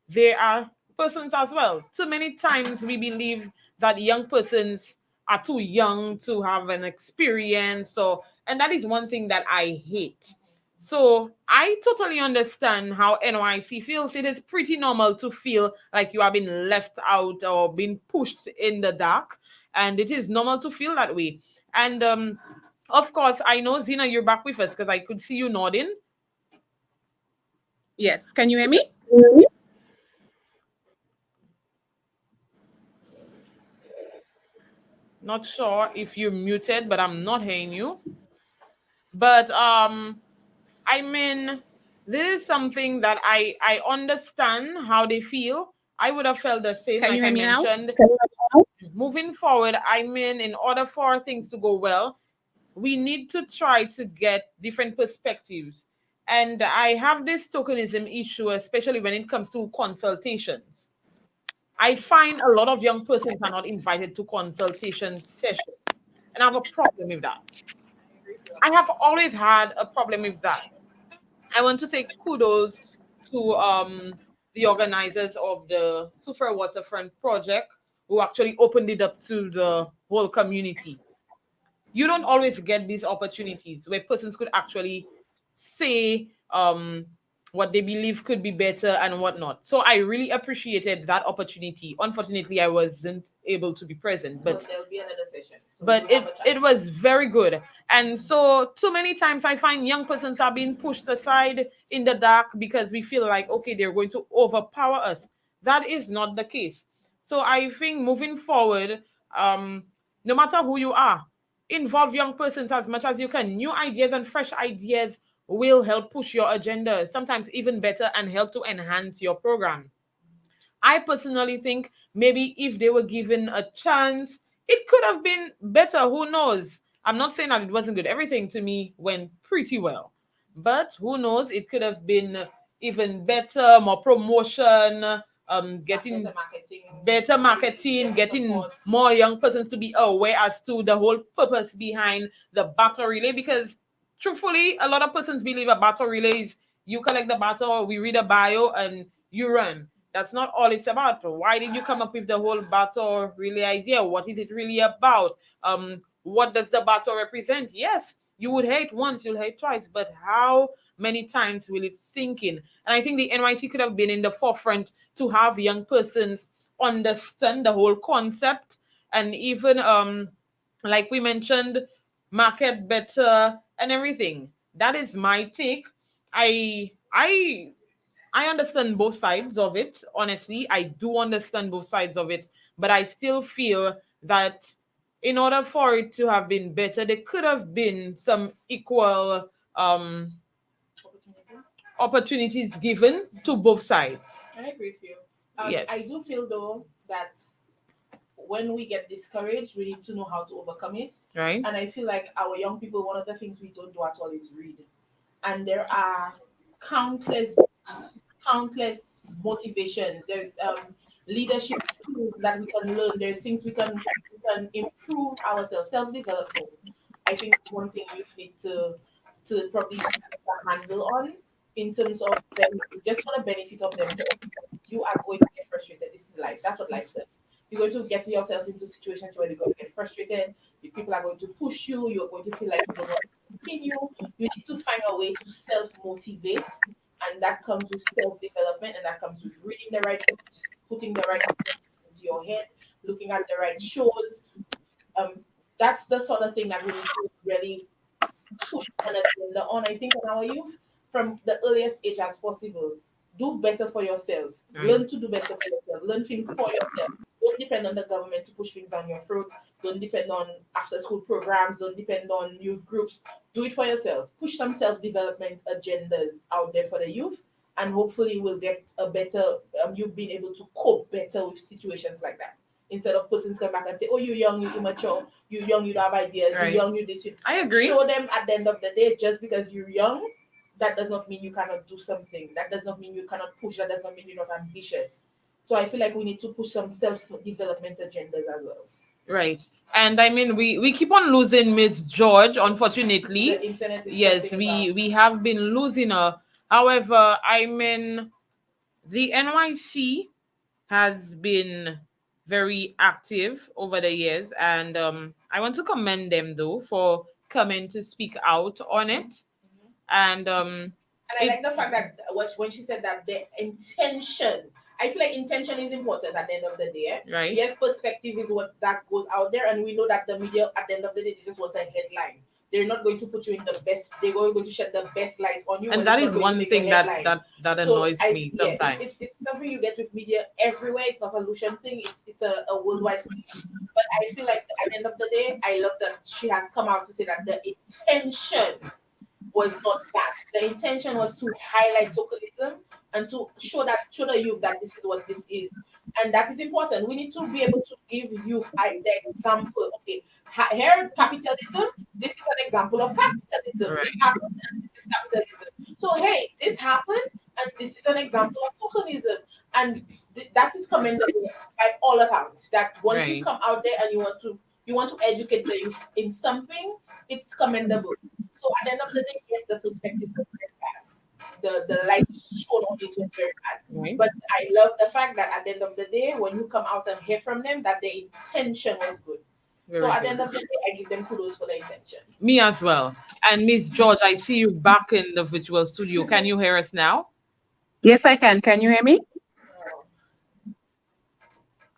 they are persons as well. Too many times we believe that young persons are too young to have an experience. So, and that is one thing that I hate. So I totally understand how NYC feels. It is pretty normal to feel like you have been left out or been pushed in the dark, and it is normal to feel that way. And of course, I know Zina, you're back with us because I could see you nodding. Yes, can you hear me? Not sure if you're muted, but I'm not hearing you. But I mean, this is something that I understand how they feel. I would have felt the same, Can like you I hear me now? mentioned. Moving forward, I mean, in order for things to go well, we need to try to get different perspectives. And I have this tokenism issue, especially when it comes to consultations. I find a lot of young persons are not invited to consultation sessions. And I have a problem with that. I have always had a problem with that. I want to take kudos to the organizers of the Super Waterfront project who actually opened it up to the whole community. You don't always get these opportunities where persons could actually say what they believe could be better and whatnot. So I really appreciated that opportunity. Unfortunately, I wasn't able to be present, but there'll be another session. So but it was very good. And so too many times I find young persons are being pushed aside in the dark because we feel like, okay, they're going to overpower us. That is not the case. So I think moving forward, no matter who you are, involve young persons as much as you can. New ideas and fresh ideas will help push your agenda, sometimes even better, and help to enhance your program. I personally think maybe if they were given a chance, it could have been better. Who knows? I'm not saying that it wasn't good. Everything to me went pretty well. But who knows? It could have been even better, more promotion, getting better marketing, getting more young persons to be aware as to the whole purpose behind the battle relay. Because truthfully, a lot of persons believe a battle relay is you collect the battle, we read a bio, and you run. That's not all it's about. Why did you come up with the whole battle relay idea? What is it really about? What does the battle represent? Yes, you would hate once, you'll hate twice, but how many times will it sink in? And I think the NYC could have been in the forefront to have young persons understand the whole concept and even like we mentioned, market better and everything. That is my take. I understand both sides of it. Honestly, I do understand both sides of it, but I still feel that in order for it to have been better, there could have been some equal opportunities given to both sides. I agree with you. Yes. I do feel though that when we get discouraged, we need to know how to overcome it. Right. And I feel like our young people, one of the things we don't do at all is read. And there are countless, countless motivations. There's leadership skills that we can learn. There's things we can improve ourselves, self development. I think one thing you need to probably get a handle on in terms of them just for the benefit of themselves. You are going to get frustrated. This is life. That's what life does. You're going to get yourself into situations where you're going to get frustrated. The people are going to push you. You're going to feel like you don't want to continue. You need to find a way to self-motivate, and that comes with self-development, and that comes with reading the right books, putting the right things into your head, looking at the right shows. That's the sort of thing that we need to really push an agenda on. I think on our youth from the earliest age as possible. Do better for yourself. Learn to do better for yourself. Learn things for yourself. Don't depend on the government to push things down your throat. Don't depend on after school programs. Don't depend on youth groups. Do it for yourself. Push some self development agendas out there for the youth, and hopefully we'll get a better. You've been able to cope better with situations like that. instead of persons come back and say, oh, you young, you immature, you young, you don't have ideas, Right. you young, you this. You. I agree. Show them at the end of the day, just because you're young, that does not mean you cannot do something. That does not mean you cannot push. That does not mean you're not ambitious. So I feel like we need to push some self-development agendas as well. Right. And I mean, we keep on losing Miss George, unfortunately. The internet is Yes, shutting we down. we have been losing her. However, I mean, the NYC has been very active over the years, and I want to commend them though for coming to speak out on it. And And I like the fact that when she said that the intention, I feel like intention is important at the end of the day. Right. Yes, perspective is what that goes out there, and we know that the media at the end of the day they just want a headline. They're not going to put you in the best. They're going to shed the best light on you. and but that it's is not going to one make a thing that headline. that So annoys me yeah, sometimes. it's something you get with media everywhere. It's not a Lucian thing. It's a worldwide thing. But I feel like at the end of the day, I love that she has come out to say that the intention was not that. The intention was to highlight tokenism and to show the youth that this is what this is. And that is important. We need to be able to give youth the example. Okay, here capitalism, this is an example of capitalism. Right. This happened and this is capitalism. So hey, this happened and this is an example of tokenism. And that is commendable by all accounts. That once you Right. come out there and you want to educate the youth in something, it's commendable. So at the end of the day, yes, the perspective was very bad. The light shown on it was very bad. Right. But I love the fact that at the end of the day, when you come out and hear from them, that the intention was good. Very So at the good. end of the day, I give them kudos for the intention. Me as well. And Miss George, I see you back in the virtual studio. Can you hear us now? Yes, I can. Can you hear me?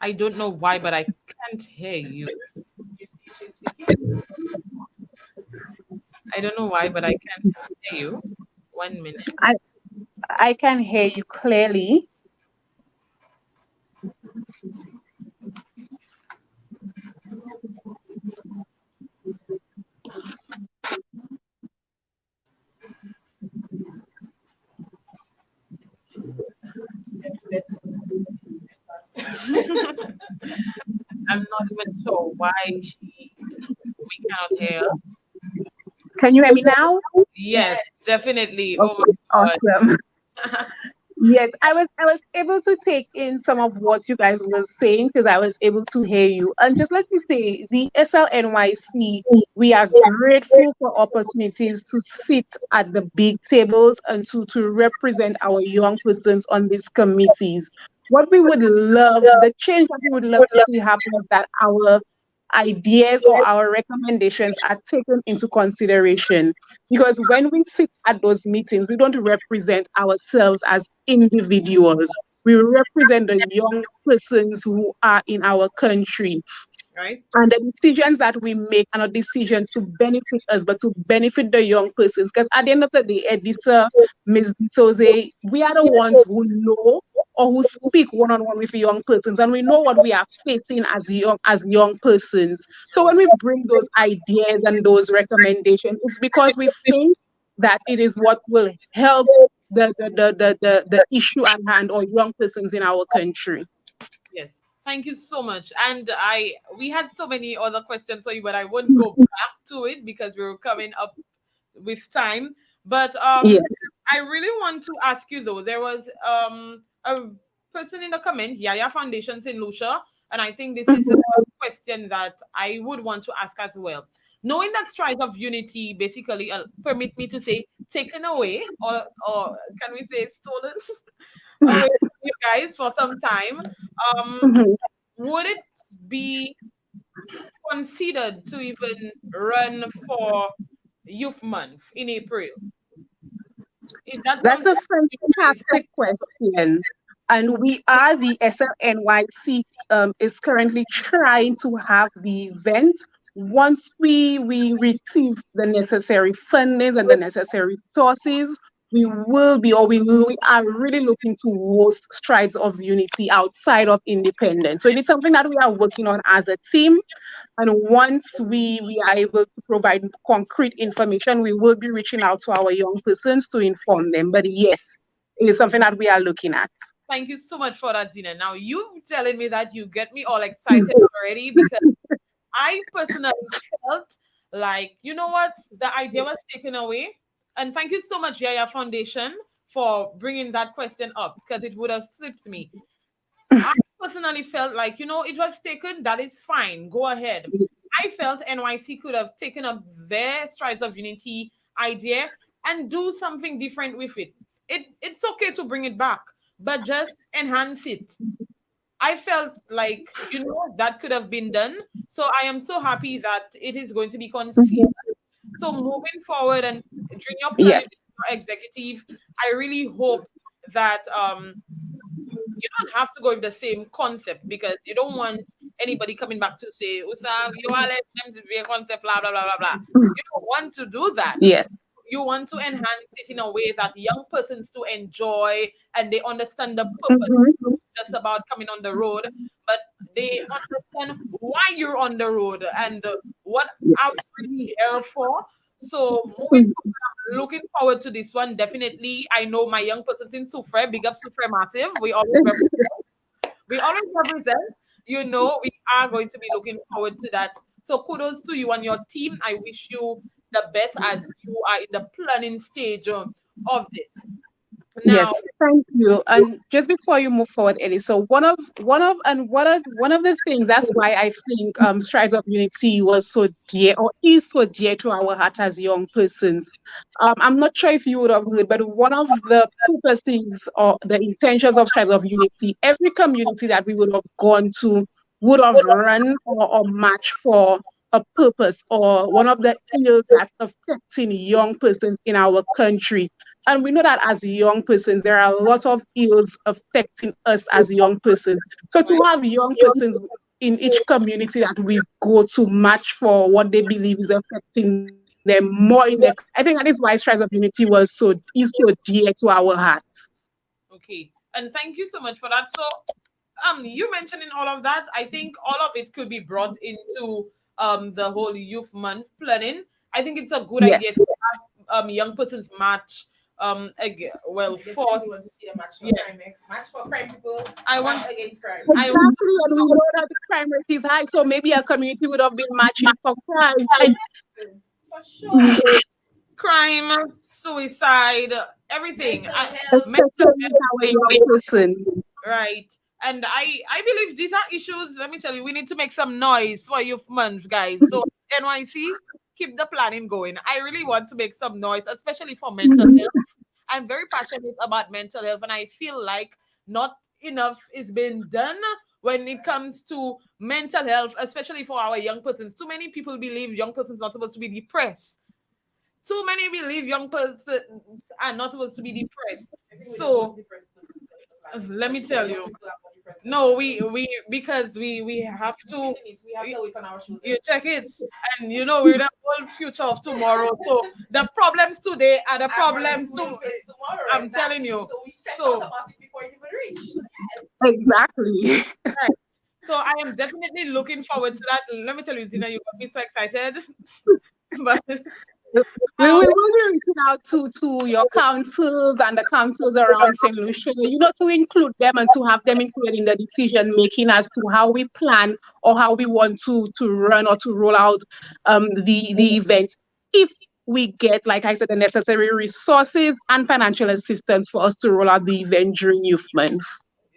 I don't know why, but I can't hear you. You see, she's speaking. I don't know why, but I can't hear you. 1 minute. I can hear you clearly. I'm not even sure why we cannot hear. Can you hear me now? Yes, definitely. Oh Okay, my God. awesome. Yes, I was able to take in some of what you guys were saying because I was able to hear you. And just let me say, the SLNYC, we are grateful for opportunities to sit at the big tables and to represent our young persons on these committees. What we would love, the change that we would love to see happen is that our ideas or our recommendations are taken into consideration. Because when we sit at those meetings, we don't represent ourselves as individuals. We represent the young persons who are in our country. Right? And the decisions that we make are not decisions to benefit us, but to benefit the young persons. Because at the end of the day, Edisa, Ms. Soze, we are the ones who know or who speak one-on-one with young persons, and we know what we are facing as young persons. So when we bring those ideas and those recommendations, it's because we think that it is what will help the issue at hand or young persons in our country. Yes. Thank you so much. And we had so many other questions for you, but I won't go back to it because we're coming up with time. But Yeah. I really want to ask you though. There was a person in the comment, Yaya Foundation St. Lucia, and I think this is a question that I would want to ask as well. Knowing that strides of unity basically permit me to say taken away, or can we say stolen away from you guys for some time, Mhm. would it be considered to even run for Youth Month in April? Is that That's a something you guys- fantastic question. And we are the SLNYC is currently trying to have the event. Once we receive the necessary fundings and the necessary sources, we are really looking to host strides of unity outside of independence. So it is something that we are working on as a team. And once we are able to provide concrete information, we will be reaching out to our young persons to inform them. But yes, it is something that we are looking at. Thank you so much for that, Zina. Now you telling me that you get me all excited already because I personally felt like, you know what, the idea was taken away. And thank you so much, Yaya Foundation, for bringing that question up because it would have slipped me. I personally felt like, it was taken, that is fine, go ahead. I felt NYC could have taken up their Strides of Unity idea and do something different with it. It's okay to bring it back, but just enhance it. I felt like, that could have been done. So I am so happy that it is going to be considered. So moving forward and during your planning, Yes. your executive, I really hope that you don't have to go with the same concept because you don't want anybody coming back to say, Usa, you are let them to be a concept, blah, blah, blah, blah, blah. You don't want to do that. Yes. You want to enhance it in a way that young persons to enjoy and they understand the purpose. Mhm. Just about coming on the road, but they understand why you're on the road and what I'm really here for. So moving forward, I'm looking forward to this one. Definitely, I know my young persons in Sufre, big up Sufre Massive. We always represent. We are going to be looking forward to that. So kudos to you and your team. I wish you the best as you are in the planning stage of this. Now, Yes, thank you. And just before you move forward, Eddie, so one of the things that's why I think Strides of Unity was so dear or is so dear to our heart as young persons. I'm not sure if you would have heard, but one of the purposes or the intentions of Strides of Unity, every community that we would have gone to would have run or marched for a purpose or one of the ills that's affecting young persons in our country. And we know that as young persons, there are a lot of ills affecting us as young persons. So to have young persons in each community that we go to match for what they believe is affecting them more in their, I think that is why Strides of Unity is so dear to our hearts. okay. And thank you so much for that. So, you mentioning all of that, I think all of it could be brought into the whole youth month planning. I think it's a good Yes. idea to have young persons match again. Well, force. Want to see a match for Yeah. crime, match for crime people. I want against crime. I Exactly, and we know that the crime rate is high, so maybe a community would have been matching for crime. And For sure. crime, suicide, everything. Mental Mental especially our young person. right. And I believe these are issues. Let me tell you, we need to make some noise for youth month, guys. So NYC, keep the planning going. I really want to make some noise, especially for mental health. I'm very passionate about mental health, and I feel like not enough is being done when it comes to mental health, especially for our young persons. Too many people believe young persons are supposed to be depressed. Too many believe young persons are not supposed to be depressed. So let me tell you. No, we because we have to. We have to wait on our shoulders. You check it, and we're the whole future of tomorrow. So the problems today are the problems tomorrow. I'm telling you. So we stress So out about it before it even reach. Exactly. right. So I am definitely looking forward to that. Let me tell you, Zina, you got me so excited. But We will be reaching out to your councils and the councils around St. Lucia, to include them and to have them included in the decision making as to how we plan or how we want to run or to roll out the event. If we get, like I said, the necessary resources and financial assistance for us to roll out the event during Youth Month.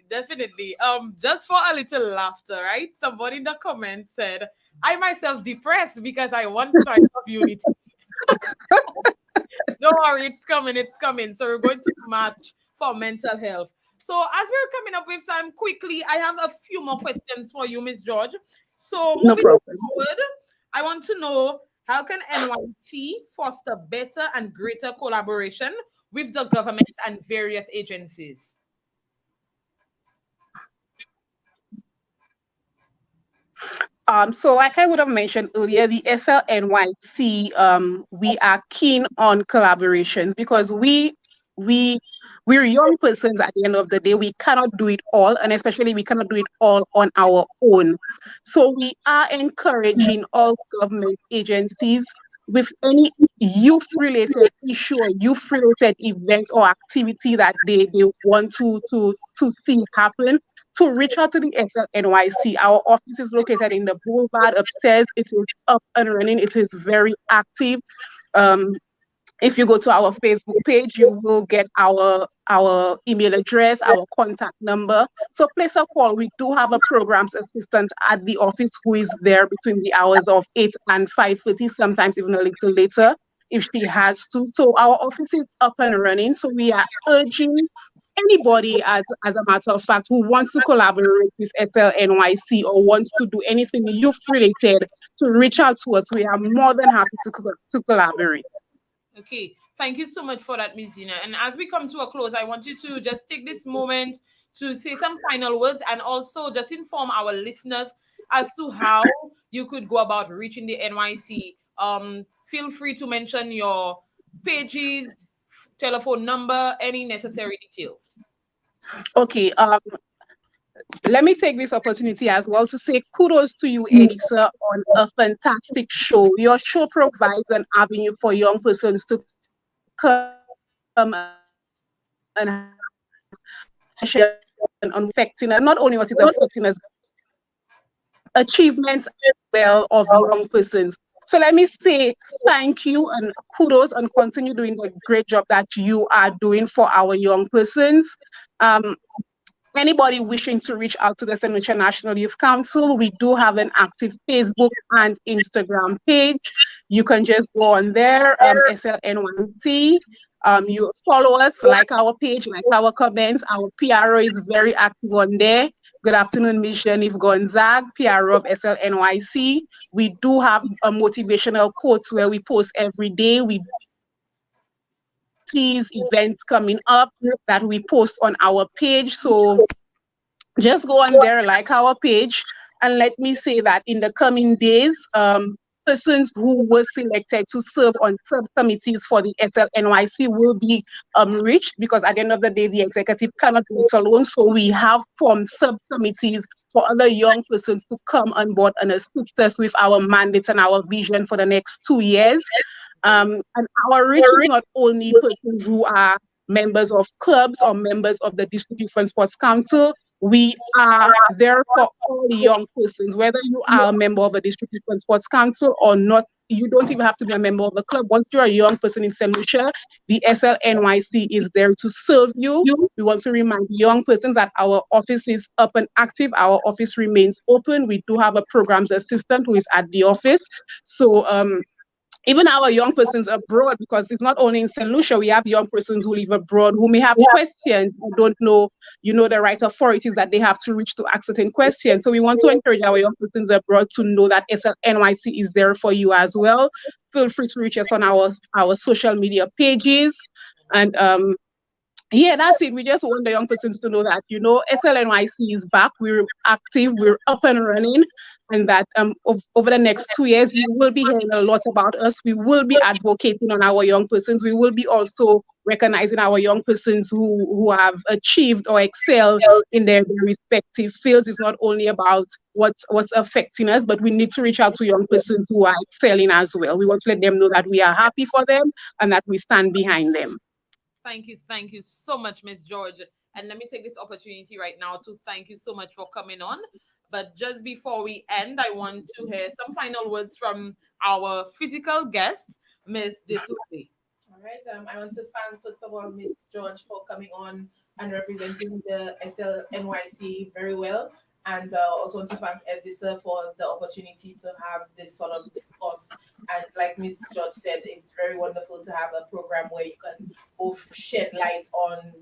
definitely. Just for a little laughter, right? Somebody in the comments said, I myself depressed because I want Strike of Unity. Don't worry, it's coming, it's coming. So we're going to match for mental health. So as we're coming up with time quickly, I have a few more questions for you, Miss George. So No moving problem. forward, I want to know how can NYC foster better and greater collaboration with the government and various agencies? So like I would have mentioned earlier, the SLNYC, we are keen on collaborations because we're young persons at the end of the day. We cannot do it all, and especially we cannot do it all on our own. So we are encouraging all government agencies with any youth-related issue or youth-related event or activity that they want to see happen, to reach out to the SLNYC. Our office is located in the boulevard upstairs. It is up and running. It is very active. Um, if you go to our Facebook page, you will get our email address, our contact number. So place a call. We do have a programs assistant at the office who is there between the hours of 8 and 5:30, sometimes even a little later if she has to. So our office is up and running. So we are urging anybody, as a matter of fact, who wants to collaborate with SLNYC or wants to do anything youth related to reach out to us. We are more than happy to collaborate. Okay, thank you so much for that, Ms. Gina. And as we come to a close, I want you to just take this moment to say some final words and also just inform our listeners as to how you could go about reaching the NYC. Feel free to mention your pages, telephone number, any necessary details. Okay, let me take this opportunity as well to say kudos to you, Edisa, on a fantastic show. Your show provides an avenue for young persons to come and affecting, and not only what is affecting us, achievements as well of young persons. So let me say thank you and kudos and continue doing the great job that you are doing for our young persons. Anybody wishing to reach out to the St. Lucia National Youth Council, we do have an active Facebook and Instagram page. You can just go on there, SLN1C. You follow us, like our page, like our comments. Our PRO is very active on there. Good afternoon, Ms. Genevieve Gonzague, PRO of SLNYC. We do have a motivational quotes where we post every day. We events coming up that we post on our page. So just go on there, like our page, and let me say that in the coming days, persons who were selected to serve on subcommittees for the SLNYC will be reached, because at the end of the day, the executive cannot do it alone. So we have formed subcommittees for other young persons to come on board and assist us with our mandates and our vision for the next 2 years. And our reach is not only persons who are members of clubs or members of the District Youth and Sports Council. We are there for all young persons, whether you are a member of a District Youth and Sports Council or not. You don't even have to be a member of a club. Once you're a young person in St. Lucia, the SLNYC is there to serve you. We want to remind young persons that our office is up and active. Our office remains open. We do have a programs assistant who is at the office. So even our young persons abroad, because it's not only in St. Lucia, we have young persons who live abroad who may have questions who don't know, the right authorities that they have to reach to ask certain questions. So we want to encourage our young persons abroad to know that SLNYC is there for you as well. Feel free to reach us on our social media pages. And yeah, that's it. We just want the young persons to know that, SLNYC is back. We're active, we're up and running, and that over the next 2 years, you will be hearing a lot about us. We will be advocating on our young persons. We will be also recognizing our young persons who have achieved or excelled in their respective fields. It's not only about what's affecting us, but we need to reach out to young persons who are excelling as well. We want to let them know that we are happy for them and that we stand behind them. Thank you so much, Ms. George. And let me take this opportunity right now to thank you so much for coming on. But just before we end, I want to hear some final words from our physical guest, Ms. Desouté. All right. I want to thank, first of all, Ms. George for coming on and representing the SLNYC very well. And also want to thank Edisa for the opportunity to have this sort of discourse. And like Ms. George said, it's very wonderful to have a program where you can both shed light on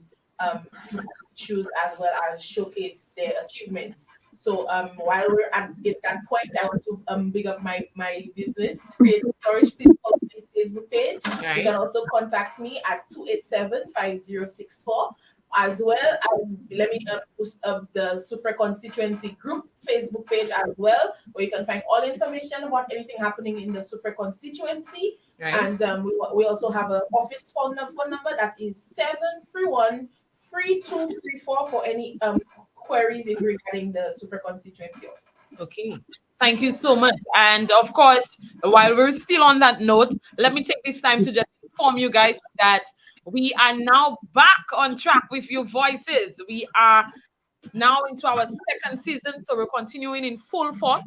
issues as well as showcase their achievements. So while we're at that point, I want to big up my business, Creative Storage People Facebook page. Right. You can also contact me at 287-5064. As well as, let me post up the Super Constituency Group Facebook page as well, where you can find all information about anything happening in the Super Constituency. Right. And we also have an office phone number that is 731-3234 for any queries regarding the Super Constituency office. Okay. Thank you so much. And of course, while we're still on that note, let me take this time to just inform you guys that we are now back on track with your voices. We are now into our second season, so we're continuing in full force.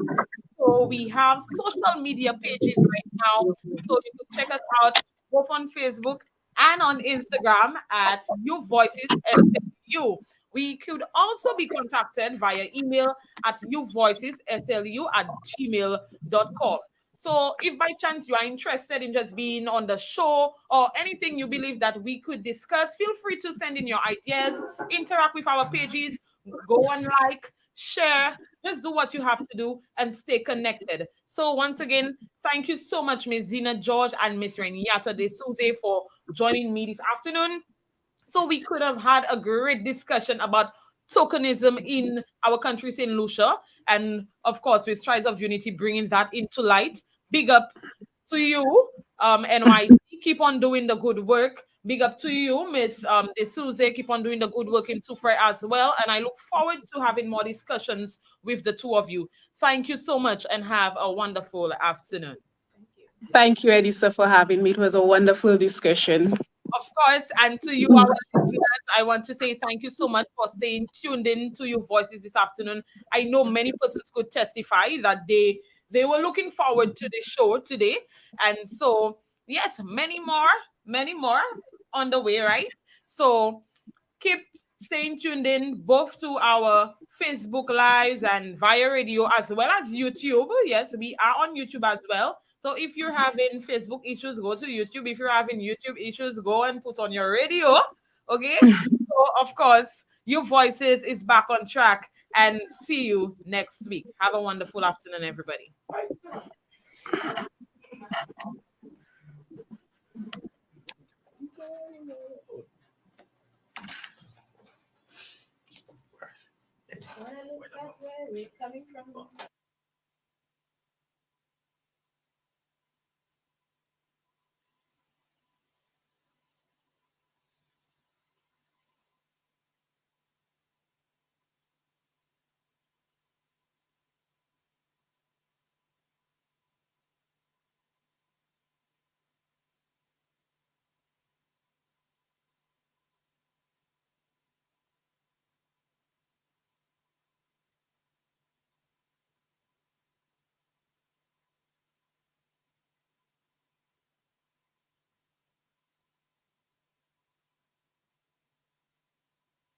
So we have social media pages right now. So you can check us out both on Facebook and on Instagram at You Voices SLU. We could also be contacted via email at youvoicesslu@gmail.com. So if by chance you are interested in just being on the show or anything you believe that we could discuss, feel free to send in your ideas, interact with our pages, go and like, share, just do what you have to do and stay connected. So once again, thank you so much, Miss Zina George and Miss Reniata De Souza for joining me this afternoon. So we could have had a great discussion about tokenism in our country, St. Lucia, and of course, with Strides of Unity bringing that into light. Big up to you, NYC. Keep on doing the good work. Big up to you, Miss D'Souza. Keep on doing the good work in Sufre as well. And I look forward to having more discussions with the two of you. Thank you so much and have a wonderful afternoon. Thank you, Edisa, for having me. It was a wonderful discussion. Of course, and to you, our listeners, I want to say thank you so much for staying tuned in to your voices this afternoon. I know many persons could testify that they were looking forward to the show today, and so yes, many more on the way, right? So keep staying tuned in both to our Facebook lives and via radio as well as YouTube. Yes, we are on YouTube as well. So if you're having Facebook issues, go to YouTube. If you're having YouTube issues, go and put on your radio. Okay. So of course, your voices is back on track and see you next week. Have a wonderful afternoon, everybody. Where are we coming from?